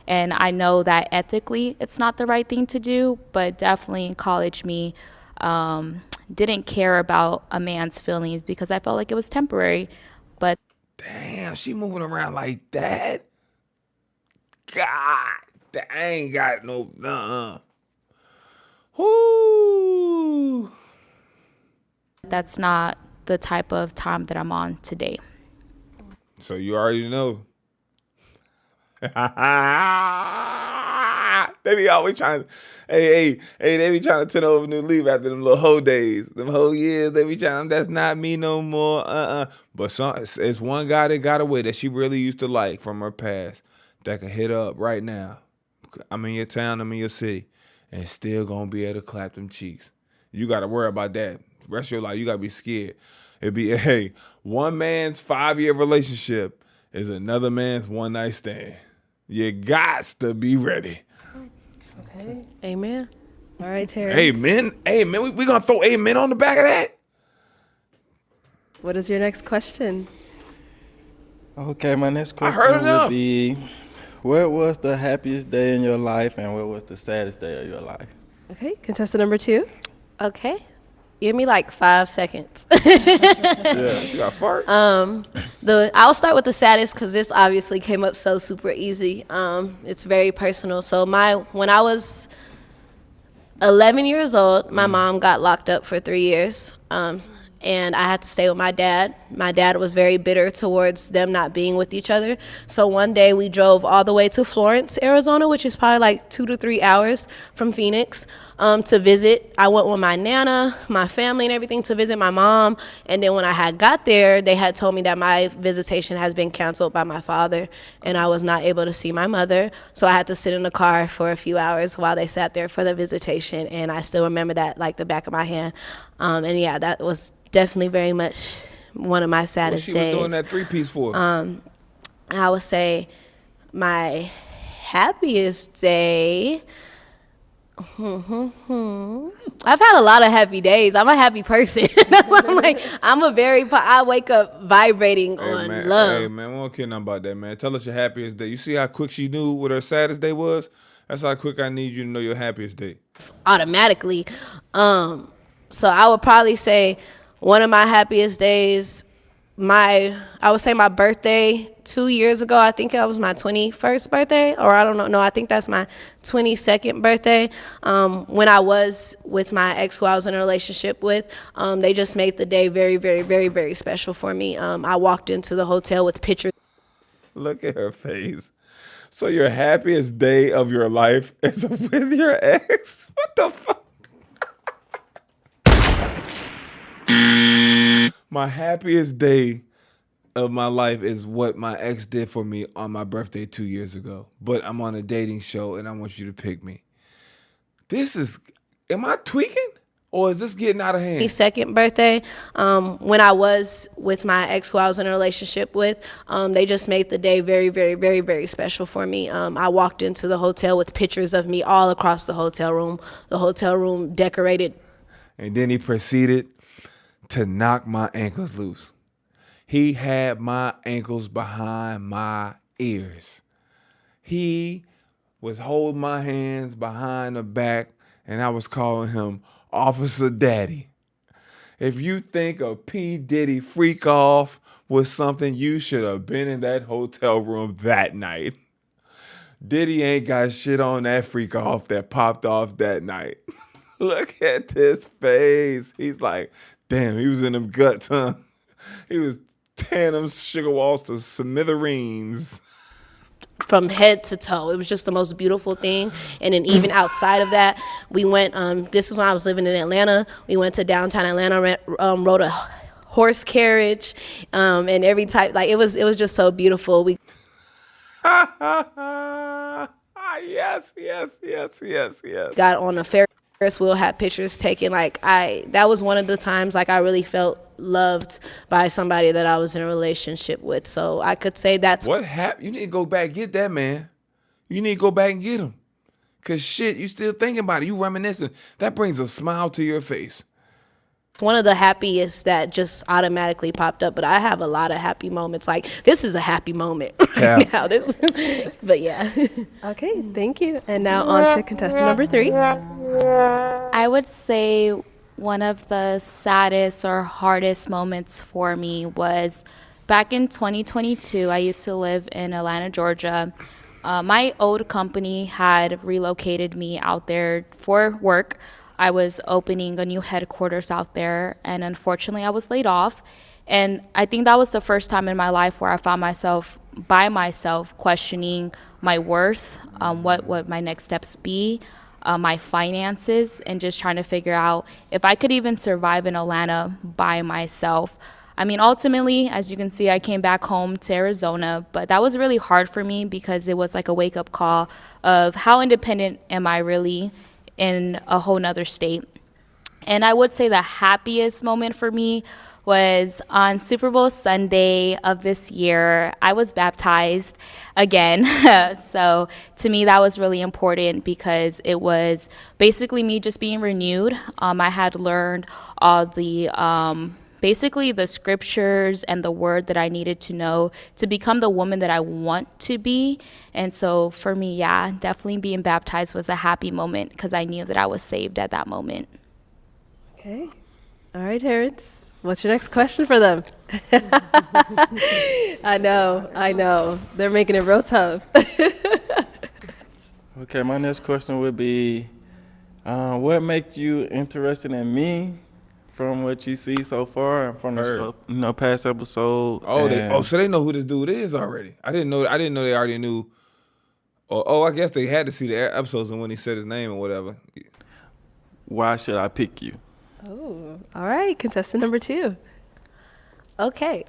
And I know that ethically it's not the right thing to do, but definitely in college me didn't care about a man's feelings because I felt like it was temporary. But damn, she moving around like that? God, I ain't got no, Whoo. That's not the type of time that I'm on today. So you already know. They be always trying to, they be trying to turn over a new leaf after them little whole days. Them whole years, they be trying, that's not me no more, But it's one guy that got away that she really used to like from her past that could hit up right now. I'm in your town, I'm in your city, and still gonna be able to clap them cheeks. You gotta worry about that. The rest of your life, you gotta be scared. It'd be, hey, one man's 5-year relationship is another man's one night stand. You got to be ready. Okay. Amen. All right, Terrance. Amen. Amen. We gonna throw amen on the back of that. What is your next question? Okay, my next I question heard would enough. be, what was the happiest day in your life and what was the saddest day of your life? Okay, contestant number 2. Okay. Give me like 5 seconds. Yeah, you got a fart? I'll start with the saddest because this obviously came up so super easy. It's very personal. So when I was 11 years old, my mom got locked up for 3 years. And I had to stay with my dad. My dad was very bitter towards them not being with each other. So one day we drove all the way to Florence, Arizona, which is probably like 2 to 3 hours from Phoenix, to visit. I went with my nana, my family and everything to visit my mom. And then when I had got there, they had told me that my visitation has been canceled by my father and I was not able to see my mother. So I had to sit in the car for a few hours while they sat there for the visitation. And I still remember that like the back of my hand. And yeah, that was definitely very much one of my saddest days. What she was doing that 3-piece for? I would say my happiest day. I've had a lot of happy days. I'm a happy person. I wake up vibrating on love. Hey man, we don't care nothing about that, man. Tell us your happiest day. You see how quick she knew what her saddest day was? That's how quick I need you to know your happiest day. Automatically. So I would probably say one of my happiest days, I would say my birthday 2 years ago. I think that was my 21st birthday, or I don't know. No, I think that's my 22nd birthday. When I was with my ex who I was in a relationship with, they just made the day very, very, very, very special for me. I walked into the hotel with pictures. Look at her face. So your happiest day of your life is with your ex? What the fuck? My happiest day of my life is what my ex did for me on my birthday 2 years ago. But I'm on a dating show and I want you to pick me. Am I tweaking? Or is this getting out of hand? Second birthday, when I was with my ex who I was in a relationship with, they just made the day very, very, very, very special for me. I walked into the hotel with pictures of me all across the hotel room decorated. And then he proceeded to knock my ankles loose. He had my ankles behind my ears. He was holding my hands behind the back, and I was calling him Officer Daddy. If you think a P. Diddy freak off was something, you should have been in that hotel room that night. Diddy ain't got shit on that freak off that popped off that night. Look at this face. He's like, damn, he was in them guts, huh? He was Tearing them sugar walls to smithereens. From head to toe. It was just the most beautiful thing. And then even outside of that, we went, this is when I was living in Atlanta. We went to downtown Atlanta, rode a horse carriage, and every type, like it was just so beautiful. We Yes. got on a Ferris wheel, had pictures taken. That was one of the times like I really felt loved by somebody that I was in a relationship with. So I could say that's What happened? You need to go back and get that, man. You need to go back and get him. Because shit, you still thinking about it. You reminiscing. That brings a smile to your face. one of the happiest that just automatically popped up. But I have a lot of happy moments. Like, this is a happy moment right now. But yeah. Okay, thank you. And now on to contestant number 3. I would say one of the saddest or hardest moments for me was back in 2022. I used to live in Atlanta, Georgia. My old company had relocated me out there for work. I was opening a new headquarters out there, and unfortunately I was laid off. And I think that was the first time in my life where I found myself by myself questioning my worth, what my next steps be, my finances, and just trying to figure out if I could even survive in Atlanta by myself. I mean, ultimately, as you can see, I came back home to Arizona, but that was really hard for me because it was like a wake-up call of how independent am I really in a whole nother state. And I would say the happiest moment for me was on Super Bowl Sunday of this year. I was baptized again. So to me, that was really important because it was basically me just being renewed. I had learned all the basically the scriptures and the word that I needed to know to become the woman that I want to be. And so for me, yeah, definitely being baptized was a happy moment because I knew that I was saved at that moment. Okay. All right, Terrance. What's your next question for them? I know. They're making it real tough. Okay, my next question would be, what makes you interested in me from what you see so far and from the past episode? So they know who this dude is already. I didn't know they already knew. I guess they had to see the episodes and when he said his name or whatever. Why should I pick you? Oh, all right. Contestant number 2. Okay.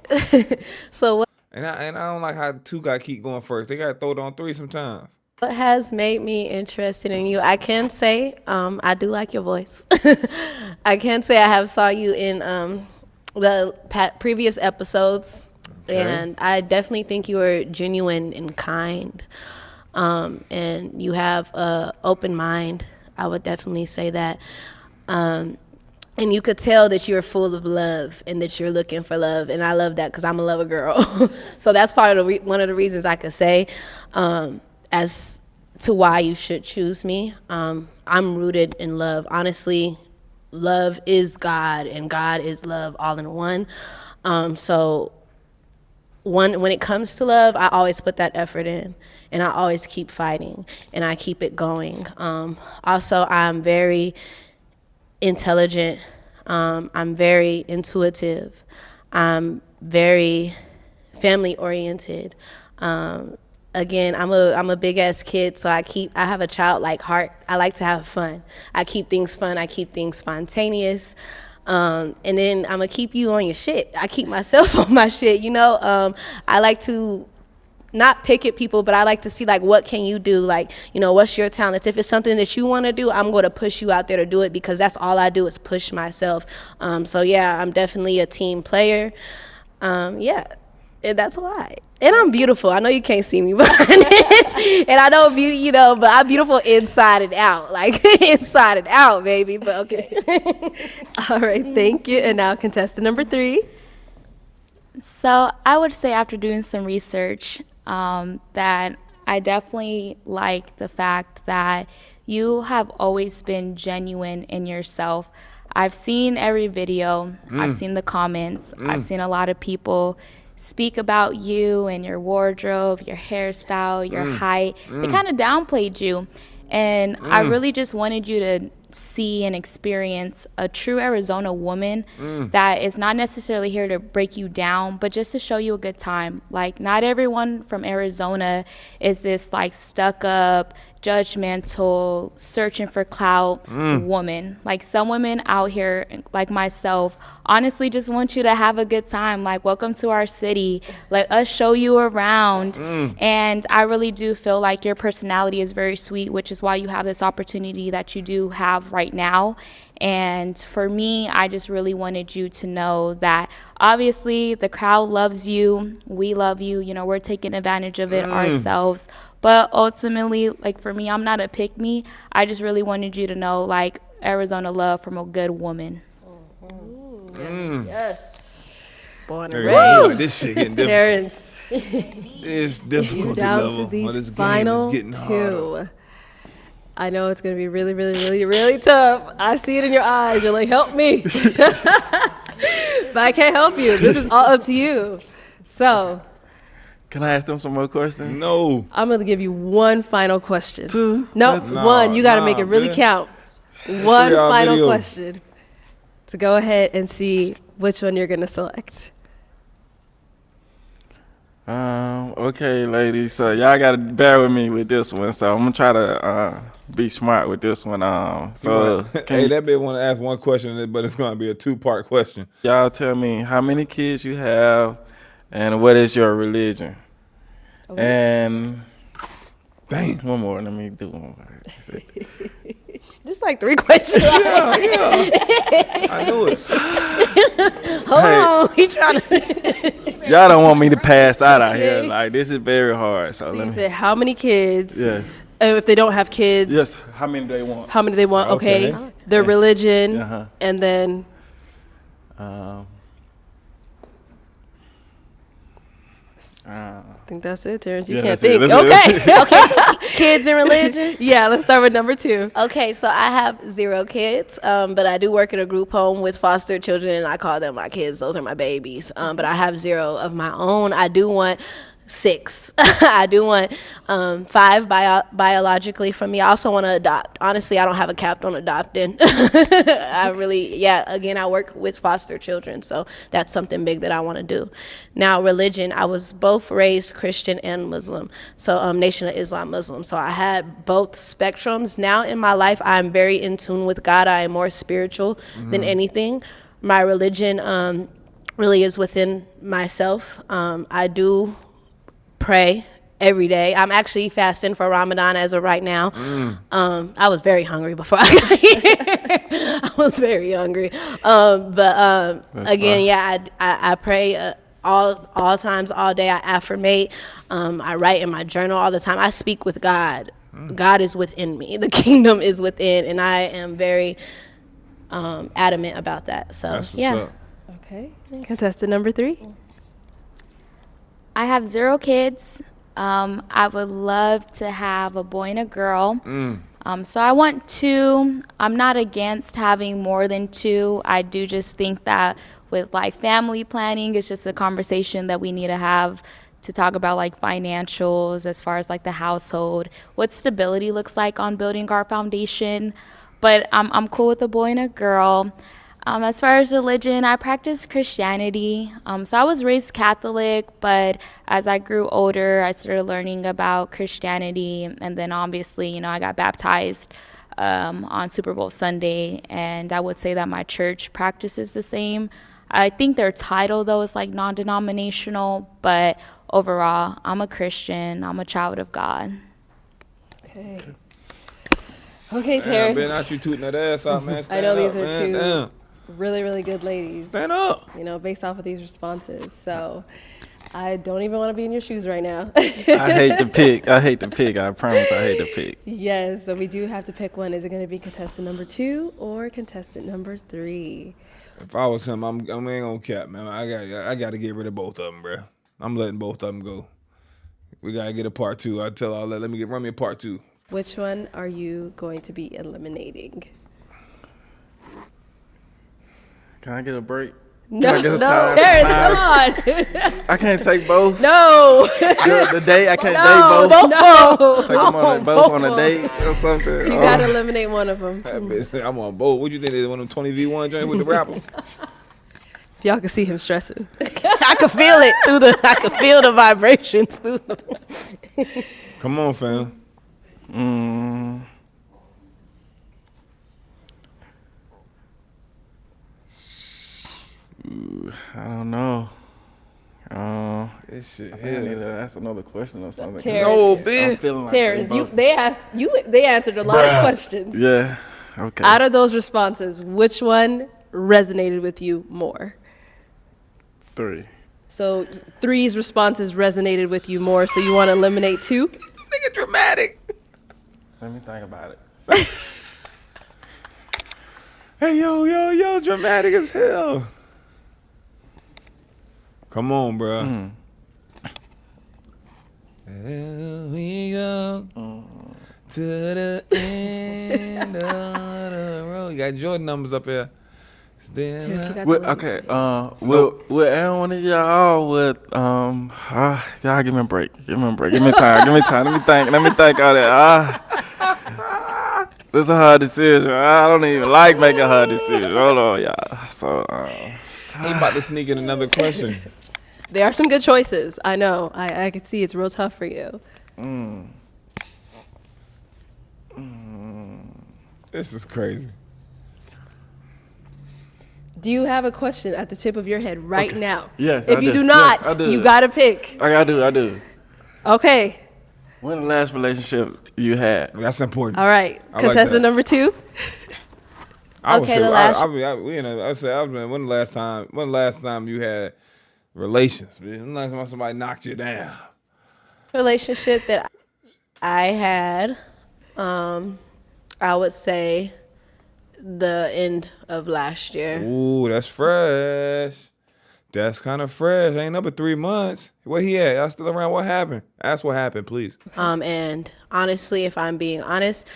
So what And I don't like how 2 guys keep going first. They gotta throw it on 3 sometimes. has made me interested in you? I can say I do like your voice. I can say I have saw you in the previous episodes, and I definitely think you are genuine and kind, and you have an open mind. I would definitely say that. And you could tell that you're full of love and that you're looking for love. And I love that because I'm a lover girl. So that's part of one of the reasons I could say as to why you should choose me. I'm rooted in love. Honestly, love is God and God is love all in one. So when it comes to love, I always put that effort in and I always keep fighting and I keep it going. Also, I'm very intelligent. I'm very intuitive. I'm very family oriented. Again, I'm a big ass kid, so I have a childlike heart. I like to have fun. I keep things fun. I keep things spontaneous. And then I'm gonna keep you on your shit. I keep myself on my shit. I like to not pick at people, but I like to see like what can you do, like what's your talents. If it's something that you want to do, I'm going to push you out there to do it because that's all I do is push myself. So yeah, I'm definitely a team player. Yeah, and that's a lie. And I'm beautiful. I know you can't see me behind this, and I know beauty, but I'm beautiful inside and out, like inside and out, baby. But okay. All right, thank you. And now contestant number 3. So I would say after doing some research that I definitely like the fact that you have always been genuine in yourself. I've seen every video. I've seen the comments. I've seen a lot of people speak about you and your wardrobe, your hairstyle, your height. They kind of downplayed you. And I really just wanted you see and experience a true Arizona woman that is not necessarily here to break you down, but just to show you a good time. Like, not everyone from Arizona is this like stuck up, judgmental, searching for clout woman. Like, some women out here, like myself, honestly just want you to have a good time. Like, welcome to our city. Let us show you around. And I really do feel like your personality is very sweet, which is why you have this opportunity that you do have right now. And for me, I just really wanted you to know that obviously the crowd loves you. We love you. You know, we're taking advantage of it ourselves. But ultimately, like, for me, I'm not a pick me. I just really wanted you to know, like, Arizona love from a good woman. Yes. Born and Hey, raised. like, this shit getting difficult. Terrance, It's you difficult down level. to But these this game final is getting harder. 2. I know it's going to be really, really, really, really tough. I see it in your eyes. You're like, help me. But I can't help you. This is all up to you. So Can I ask them some more questions? No. I'm going to give you one final question. 2? No, Nah, one. You got to make it nah, really man. count. One 3-hour final video. question to go ahead and see which one you're going to select. Okay, ladies. So y'all gotta bear with me with this one. So I'm gonna try to be smart with this one. So Hey, can that bitch want to ask one question, but it's going to be a 2-part question. y'all tell me how many kids you have, and what is your religion? Okay. And Dang. one more. Let me do one more. This is like 3 questions. I knew it. Hold Hey. on. He trying to. Y'all don't want me to pass out here. Okay. Like, this is very hard. So So let you me. said how many kids? Yes. If they don't have kids, Yes. How many do they want? how many they want? Okay. Okay. Their religion, Uh-huh. and then I think that's it, Terrance. You Yeah, can't that's it, think. that's it. Okay. Okay, so kids and religion. Yeah, let's start with number 2. Okay, so I have 0 kids, but I do work in a group home with foster children, and I call them my kids. Those are my babies. But I have 0 of my own. I do want 6. I do want 5 biologically from me. I also want to adopt. Honestly, I don't have a cap on adopting. Again, I work with foster children, so that's something big that I want to do. Now, religion, I was both raised Christian and Muslim, so Nation of Islam Muslim. So I had both spectrums. Now in my life, I'm very in tune with God. I am more spiritual than anything. My religion really is within myself. I do pray every day. I'm actually fasting for Ramadan as of right now. I was very hungry before I got here. I was very hungry. But again, yeah, I pray all times, all day. I affirmate. I write in my journal all the time. I speak with God. God is within me. The kingdom is within, and I am very adamant about that. So That's what's yeah. up. Okay. Contestant number 3. I have 0 kids. I would love to have a boy and a girl. So I want 2. I'm not against having more than 2. I do just think that with like family planning, it's just a conversation that we need to have to talk about like financials as far as like the household, what stability looks like on building our foundation. But I'm cool with a boy and a girl. As far as religion, I practice Christianity. So I was raised Catholic, but as I grew older, I started learning about Christianity. And then obviously, you know, I got baptized on Super Bowl Sunday. And I would say that my church practices the same. I think their title, though, is like non-denominational. But overall, I'm a Christian. I'm a child of God. Okay. Okay, Damn, Terrance. Ben, out you tooting that ass out, man. I Stand know up, these are man. 2 Damn. really, really good ladies. Stand up. You know, based off of these responses. So I don't even want to be in your shoes right now. I hate to pick. I promise I hate to pick. Yes, but we do have to pick one. Is it going to be contestant number 2 or contestant number 3? If I was him, I ain't gonna cap, man. I got to get rid of both of them, bro. I'm letting both of them go. We gotta get a part 2. I tell all that. Run me a part 2. Which one are you going to be eliminating? Can I get a break? No, I get a no, time? Terrance, come on. I can't take both. No. The date, I can't No, date both. no. Take them on both on a date or something. You gotta eliminate one of them. That bitch, I'm on both. What you think? They one of them 20v1 joints with the rapper? Y'all can see him stressing. I could feel it I could feel the vibrations through the Come on, fam. I don't know. This shit I here. need to ask another question or something. Terrance. No, I'm bitch. feeling like Terrance, they both- they answered a lot of questions. Yeah. Okay. Out of those responses, which one resonated with you more? 3. So 3's responses resonated with you more, so you want to eliminate 2? Nigga dramatic. Let me think about it. Hey, yo, dramatic as hell. Come on, bro. Here we go to the end of the road. You got Jordan numbers up here. Terrance, you got the Well, limits. okay. Will every one of y'all y'all give me a break. Give me a break. Give me time. Give me time. Let me think all that. This is a hard decision. I don't even like making hard decisions. Hold on, y'all. So, He about to sneak in another question. There are some good choices. I know. I can see it's real tough for you. This is crazy. Do you have a question at the tip of your head right now? Yes, If I you do. do not, Yes, I do. you gotta pick. I do. Okay. When the last relationship you had? That's important. All right. I like Contestant that. number 2. I would Okay, say, the last- I say, when the last time you had relations? When the last time somebody knocked you down? relationship that I had, I would say the end of last year. Ooh, that's fresh. That's kind of fresh. Ain't up but 3 months. Where he at? Y'all still around? What happened? Ask what happened, please. And honestly, if I'm being honest,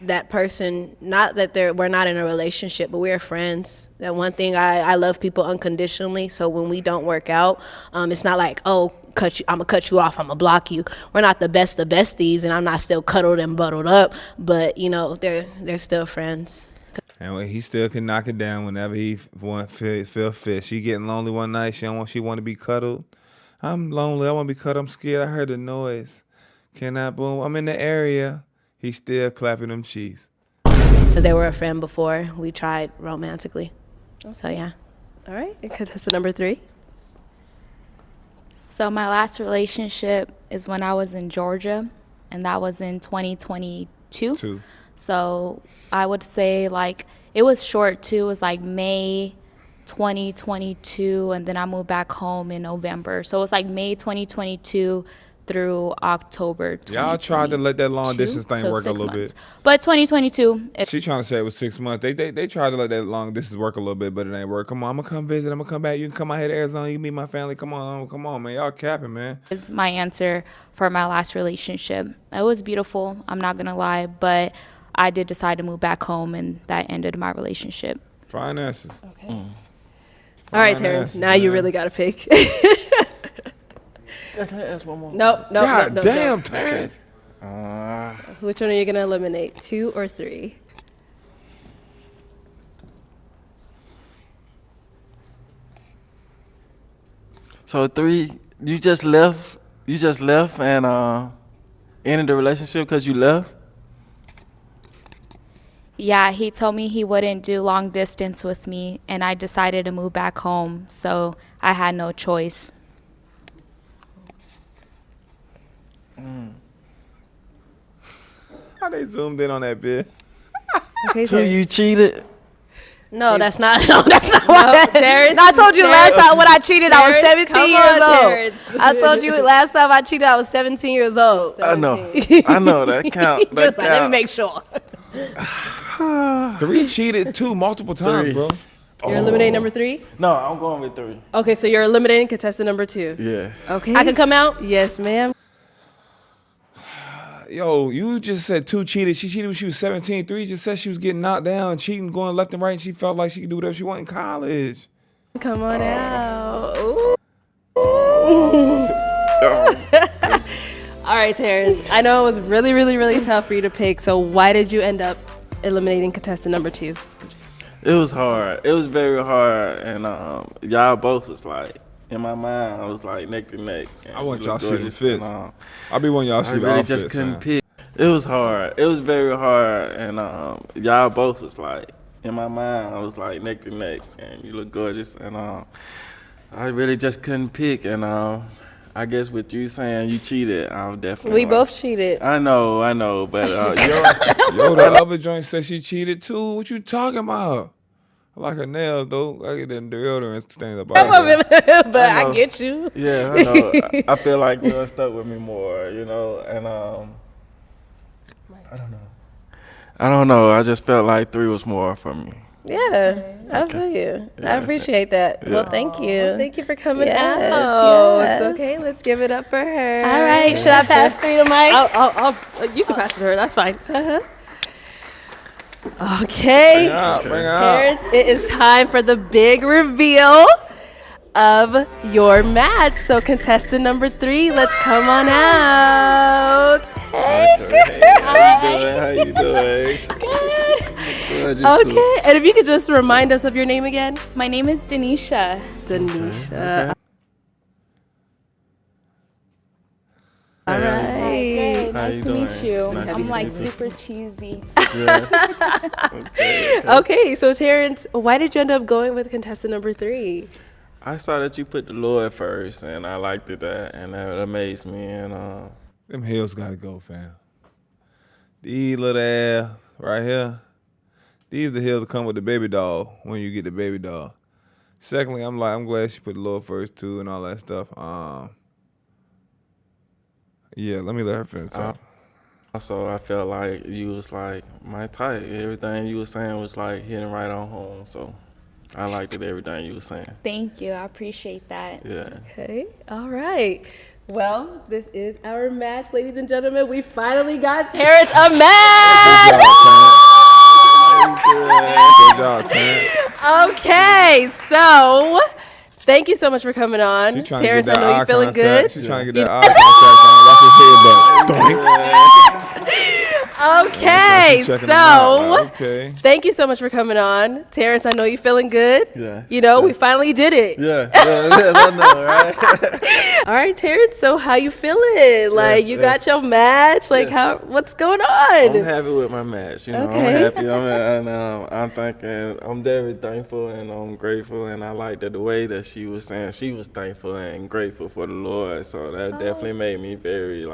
that person, not that we're not in a relationship, but we're friends. That one thing, I love people unconditionally. So when we don't work out, it's not like, oh, I'm gonna cut you off, I'm gonna block you. We're not the best of besties, and I'm not still cuddled and bundled up, but you know, they're still friends. And he still can knock it down whenever he feel fit. She getting lonely one night. She want to be cuddled. I'm lonely. I want to be cuddled. I'm scared. I heard the noise. Boom. I'm in the area. He still clapping them cheeks. Because they were a friend before we tried romantically. So yeah. All right. And contestant number 3. So my last relationship is when I was in Georgia, and that was in 2022. 2. So I would say like it was short too. It was like May 2022, and then I moved back home in November. So it was like May 2022 through October 2022. Y'all tried to let that long distance thing So work a 6 little months. bit. But 2022, She trying to say it was 6 months. They tried to let that long distance work a little bit, but it ain't work. Come on, I'm gonna come visit. I'm gonna come back. You can come out here to Arizona. You meet my family. Come on, man. Y'all capping, man. is my answer for my last relationship. It was beautiful, I'm not gonna lie, but I did decide to move back home, and that ended my relationship. Finances. Okay. All right, Fine Terrance. asses, Now you man. really got to pick. Can I ask one more? Nope. God nope. damn, Terrance. Which one are you going to eliminate, 2 or 3? So 3, you just left and ended the relationship because you left? Yeah, he told me he wouldn't do long distance with me, and I decided to move back home, so I had no choice. How they zoomed in on that bit? Okay, 2, you cheated? No, that's not why. Terrance, No, I told you last Terrance, time when I cheated, I was Terrance, 17 come years on, old. Terrance. I told you last time I cheated, I was 17 years old. I know that count. That Just like, let me count. make sure. 3 cheated 2 multiple times, 3. bro. You're eliminating number 3? No, I'm going with 3. Okay, so you're eliminating contestant number 2. Yeah. Okay. I can come out? Yes, ma'am. Yo, you just said 2 cheated. She cheated when she was 17. 3 just said she was getting knocked down, cheating, going left and right, and she felt like she could do whatever she wanted in college. Come on out. Ooh. All right, Terrance. I know it was really, really, really tough for you to pick. So why did you end up eliminating contestant number 2? It was hard. It was very hard, and y'all both was like, in my mind, I was like neck to neck. I want you y'all look to see them gorgeous, fits. and, I be wanting y'all to I see the really outfits, just couldn't man. pick. It was hard. It was very hard, and y'all both was like, in my mind, I was like neck to neck, and you look gorgeous, and I really just couldn't pick, and I guess with you saying you cheated, I'm definitely. We both cheated. I know, but Yo, the other joint said she cheated too. What you talking about? I like her nails though. I get them deodorant stains up. That wasn't, but I know. get you. Yeah, I know. I feel like you done stuck with me more, and I don't know. I just felt like 3 was more for me. Yeah, I feel you. I appreciate that. Yeah. Well, thank you. Thank you for coming Yes, out. yes. It's okay. Let's give it up for her. All right, should I pass through the mic? You can pass it to her. That's fine. Okay, Bring it out. Terrance, it is time for the big reveal of your match. So contestant number 3, let's come on out. Hey, How you doing? Good. okay, and if you could just remind us of your name again. My name is Denisha. Denisha. All right. How Nice you to meet doing? you. Nice to I'm meet like you. super cheesy. Okay, so Terrance, why did you end up going with contestant number 3? I saw that you put the Lord first, and I liked it, and that amazed me. And Them heels gotta go, fam. These little ass right here. These the heels that come with the baby doll when you get the baby doll. Secondly, I'm glad she put the Lord first too and all that stuff. Yeah, let me let her finish talk. also, I felt like you was like my type. Everything you was saying was like hitting right on home. So I liked it. Everything you was saying. Thank you. I appreciate that. Yeah. Okay, all right. Well, this is our match, ladies and gentlemen. We finally got Terrance a match. Good job, Terrance. Okay, so thank you so much for coming on. She trying to get Terrance, I that know eye you're feeling contact. good. She trying to get that eye contact on. Watch his head, but Okay, She's checking him out. so Okay. thank you so much for coming on. Terrance, I know you're feeling good. Yeah. You know, we finally did it. Yeah. I know, right? All right, Terrance, so how you feeling? Like, you got yes. your match? Like, what's going I'm on? happy with my match. Okay. I'm happy. I'm thinking, I'm very thankful and I'm grateful. And I liked the way that she was saying she was thankful and grateful for the Lord. So that definitely made me very,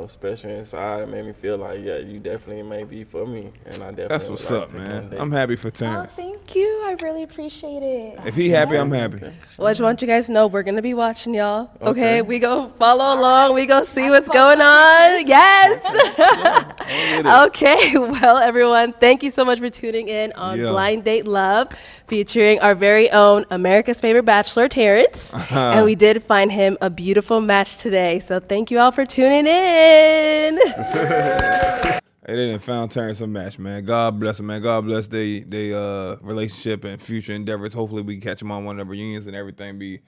special inside. It made me feel like, yeah, you definitely may be for me. And I definitely That's what's would like up, to take man. one day. I'm happy for Oh, Terrance. thank you. I really appreciate it. If he happy, I'm happy. Well, I just want you guys to know we're going to be watching y'all. Okay? Okay. We go follow along. We go see what's going on. Yes. Okay. Well, everyone, thank you so much for tuning in on Yeah. Blind Date Love, featuring our very own America's favorite bachelor, Terrance. And we did find him a beautiful match today. So thank you all for tuning in. Hey, they done found Terrance a match, man. God bless him, man. God bless they relationship and future endeavors. Hopefully we can catch them on one of the reunions and everything be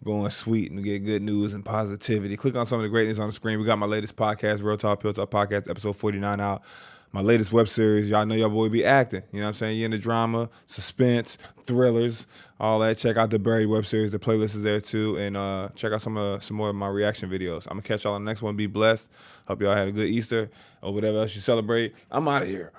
going sweet and get good news and positivity. Click on some of the greatness on the screen. We got my latest podcast, Real Talk, Pill Talk Podcast, episode 49 out. My latest web series, y'all know your boy be acting. You know what I'm saying? You into drama, suspense, thrillers, all that. Check out the Buried web series. The playlist is there too. And check out some more of my reaction videos. I'm going to catch y'all on the next one. Be blessed. Hope y'all had a good Easter or whatever else you celebrate. I'm out of here.